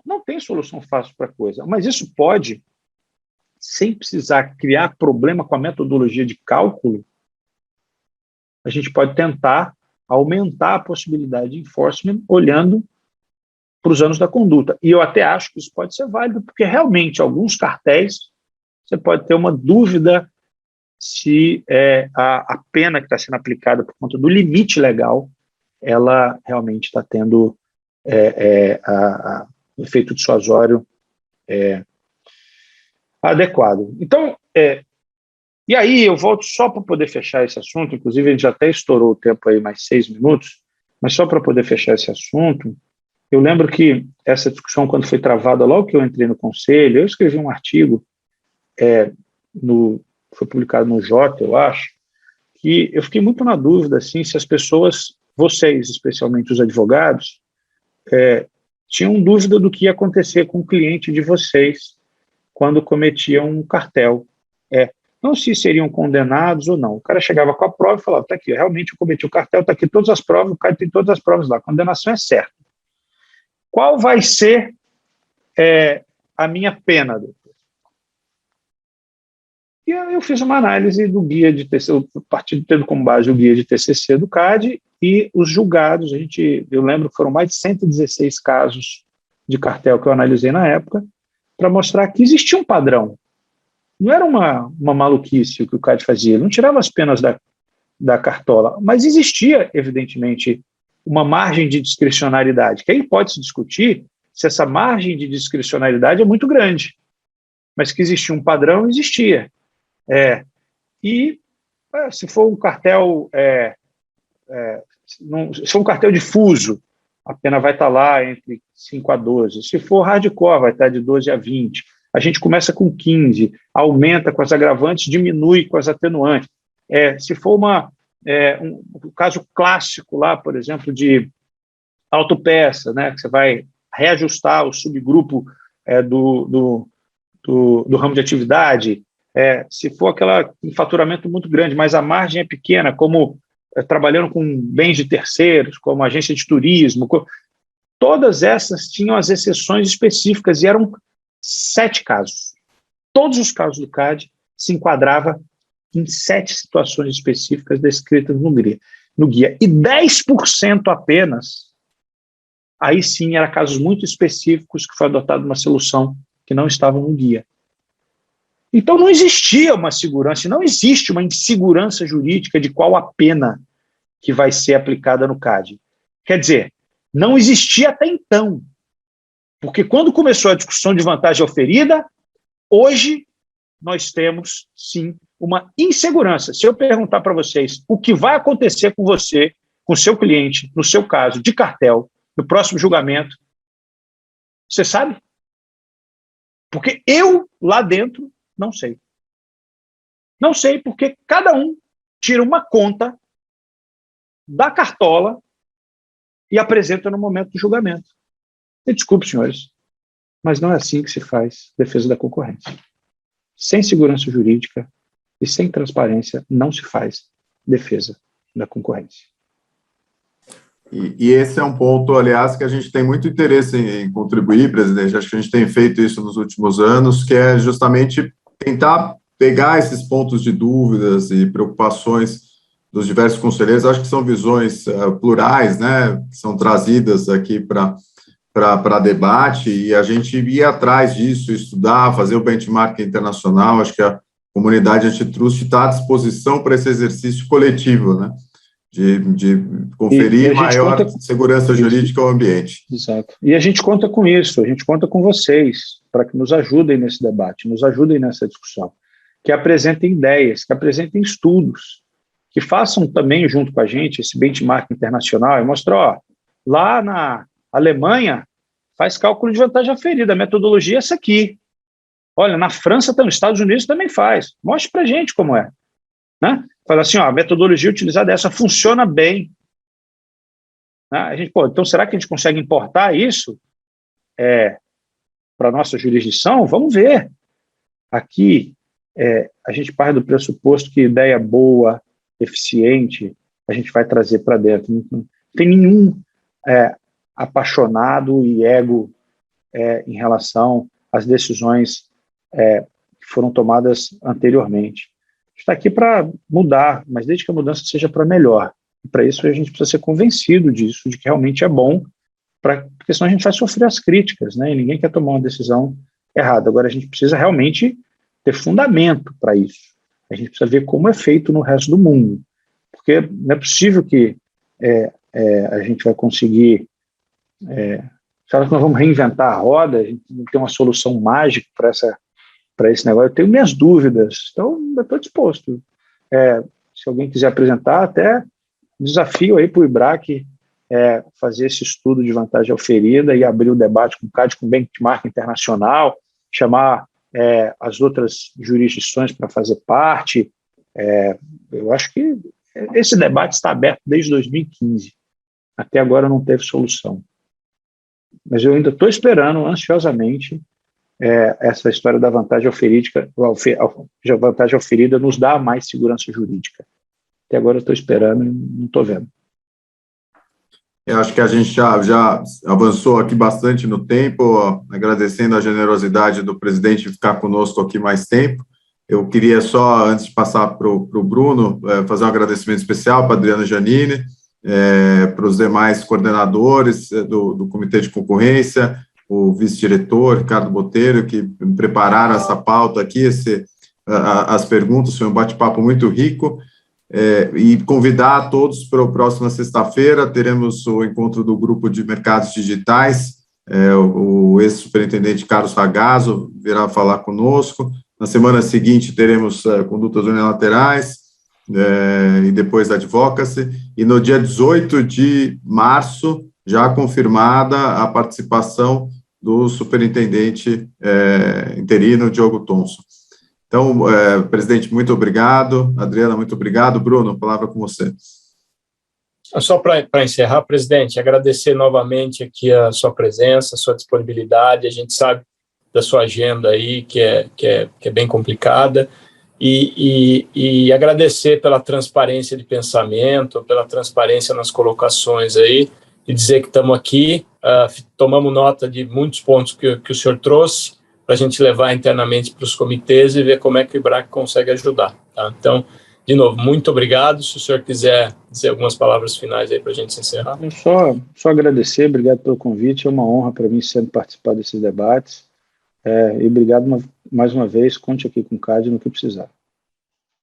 Não tem solução fácil para a coisa, mas isso pode, sem precisar criar problema com a metodologia de cálculo, a gente pode tentar aumentar a possibilidade de enforcement olhando para os anos da conduta. E eu até acho que isso pode ser válido, porque realmente alguns cartéis você pode ter uma dúvida se a pena que está sendo aplicada por conta do limite legal, ela realmente está tendo o efeito dissuasório adequado. Então, e aí eu volto só para poder fechar esse assunto, inclusive a gente já até estourou o tempo aí, mais 6 minutos, mas só para poder fechar esse assunto, eu lembro que essa discussão, quando foi travada, logo que eu entrei no conselho, eu escrevi um artigo, foi publicado no Jota, eu acho, que eu fiquei muito na dúvida, assim, se as pessoas vocês, especialmente os advogados, tinham dúvida do que ia acontecer com o cliente de vocês quando cometiam um cartel. Não se seriam condenados ou não. O cara chegava com a prova e falava, está aqui, realmente eu cometi o cartel, está aqui todas as provas, o cara tem todas as provas lá, a condenação é certa. Qual vai ser a minha pena, doutor? E eu fiz uma análise do guia de TCC, o partido tendo como base o guia de TCC do CAD e os julgados. Eu lembro que foram mais de 116 casos de cartel que eu analisei na época, para mostrar que existia um padrão. Não era uma maluquice o que o CAD fazia, ele não tirava as penas da cartola, mas existia, evidentemente, uma margem de discricionariedade, que aí pode se discutir se essa margem de discricionariedade é muito grande, mas que existia um padrão, existia. Se for um cartel, se for um cartel difuso, a pena vai estar lá entre 5 a 12. Se for hardcore, vai estar de 12 a 20. A gente começa com 15, aumenta com as agravantes, diminui com as atenuantes. Se for um caso clássico lá, por exemplo, de autopeça, né, que você vai reajustar o subgrupo do ramo de atividade, se for um faturamento muito grande, mas a margem é pequena, como trabalhando com bens de terceiros, como agência de turismo, todas essas tinham as exceções específicas e eram 7 casos. Todos os casos do CAD se enquadrava em 7 situações específicas descritas no guia. E 10% apenas, aí sim, eram casos muito específicos que foi adotada uma solução que não estava no guia. Então não existia uma segurança, não existe uma insegurança jurídica de qual a pena que vai ser aplicada no CAD. Quer dizer, não existia até então. Porque quando começou a discussão de vantagem oferida, hoje nós temos, sim, uma insegurança. Se eu perguntar para vocês o que vai acontecer com você, com o seu cliente, no seu caso, de cartel, no próximo julgamento, você sabe? Porque eu, lá dentro, não sei. Não sei porque cada um tira uma conta da cartola e apresenta no momento do julgamento. E desculpe, senhores, mas não é assim que se faz defesa da concorrência. Sem segurança jurídica e sem transparência não se faz defesa da concorrência. E esse é um ponto, aliás, que a gente tem muito interesse em contribuir, presidente. Acho que a gente tem feito isso nos últimos anos, que é justamente tentar pegar esses pontos de dúvidas e preocupações dos diversos conselheiros. Acho que são visões plurais, né, que são trazidas aqui para debate, e a gente ir atrás disso, estudar, fazer o benchmark internacional. Acho que a comunidade antitrust está à disposição para esse exercício coletivo, né, de conferir maior segurança jurídica ao ambiente. Exato. E a gente conta com isso, a gente conta com vocês, para que nos ajudem nesse debate, nos ajudem nessa discussão, que apresentem ideias, que apresentem estudos, que façam também, junto com a gente, esse benchmark internacional e mostrar, lá na Alemanha faz cálculo de vantagem aferida, a metodologia é essa aqui. Olha, na França, nos Estados Unidos também faz. Mostre para a gente como é. Né? Fala assim, a metodologia utilizada essa funciona bem. Né? A gente, então será que a gente consegue importar isso para a nossa jurisdição? Vamos ver. Aqui, a gente parte do pressuposto que ideia boa, eficiente, a gente vai trazer para dentro. Não tem nenhum apaixonado e ego em relação às decisões que foram tomadas anteriormente. A gente está aqui para mudar, mas desde que a mudança seja para melhor. E para isso a gente precisa ser convencido disso, de que realmente é bom, porque senão a gente vai sofrer as críticas, né? E ninguém quer tomar uma decisão errada. Agora a gente precisa realmente ter fundamento para isso. A gente precisa ver como é feito no resto do mundo, porque não é possível que a gente vai conseguir... será que nós vamos reinventar a roda? A gente não tem uma solução mágica para esse negócio? Eu tenho minhas dúvidas, então eu estou disposto. Se alguém quiser apresentar, até desafio aí para o IBRAC fazer esse estudo de vantagem oferida e abrir o debate com o CAD, com benchmark internacional, chamar as outras jurisdições para fazer parte. Eu acho que esse debate está aberto desde 2015. até agora não teve solução. Mas eu ainda estou esperando ansiosamente essa história da vantagem oferida, a vantagem oferida nos dá mais segurança jurídica. Até agora eu estou esperando e não estou vendo. Eu acho que a gente já avançou aqui bastante no tempo, agradecendo a generosidade do presidente de ficar conosco aqui mais tempo. Eu queria só, antes de passar para o Bruno, fazer um agradecimento especial para a Adriana Giannini, para os demais coordenadores do Comitê de Concorrência, o vice-diretor, Ricardo Botelho, que prepararam essa pauta aqui, as perguntas, foi um bate-papo muito rico. E convidar a todos para a próxima sexta-feira, teremos o encontro do grupo de mercados digitais, o ex-superintendente Carlos Ragazzo virá falar conosco. Na semana seguinte teremos condutas unilaterais e depois advocacy, e no dia 18 de março, já confirmada a participação do superintendente interino, Diogo Thomson. Então, presidente, muito obrigado. Adriana, muito obrigado. Bruno, a palavra com você. Só para encerrar, presidente, agradecer novamente aqui a sua presença, a sua disponibilidade. A gente sabe da sua agenda aí, que é bem complicada, e agradecer pela transparência de pensamento, pela transparência nas colocações aí, e dizer que estamos aqui, tomamos nota de muitos pontos que o senhor trouxe, para a gente levar internamente para os comitês e ver como é que o IBRAC consegue ajudar. Tá? Então, de novo, muito obrigado. Se o senhor quiser dizer algumas palavras finais aí para a gente se encerrar. Eu só agradecer, obrigado pelo convite, é uma honra para mim sempre participar desses debates, e obrigado mais uma vez, conte aqui com o CAD no que precisar.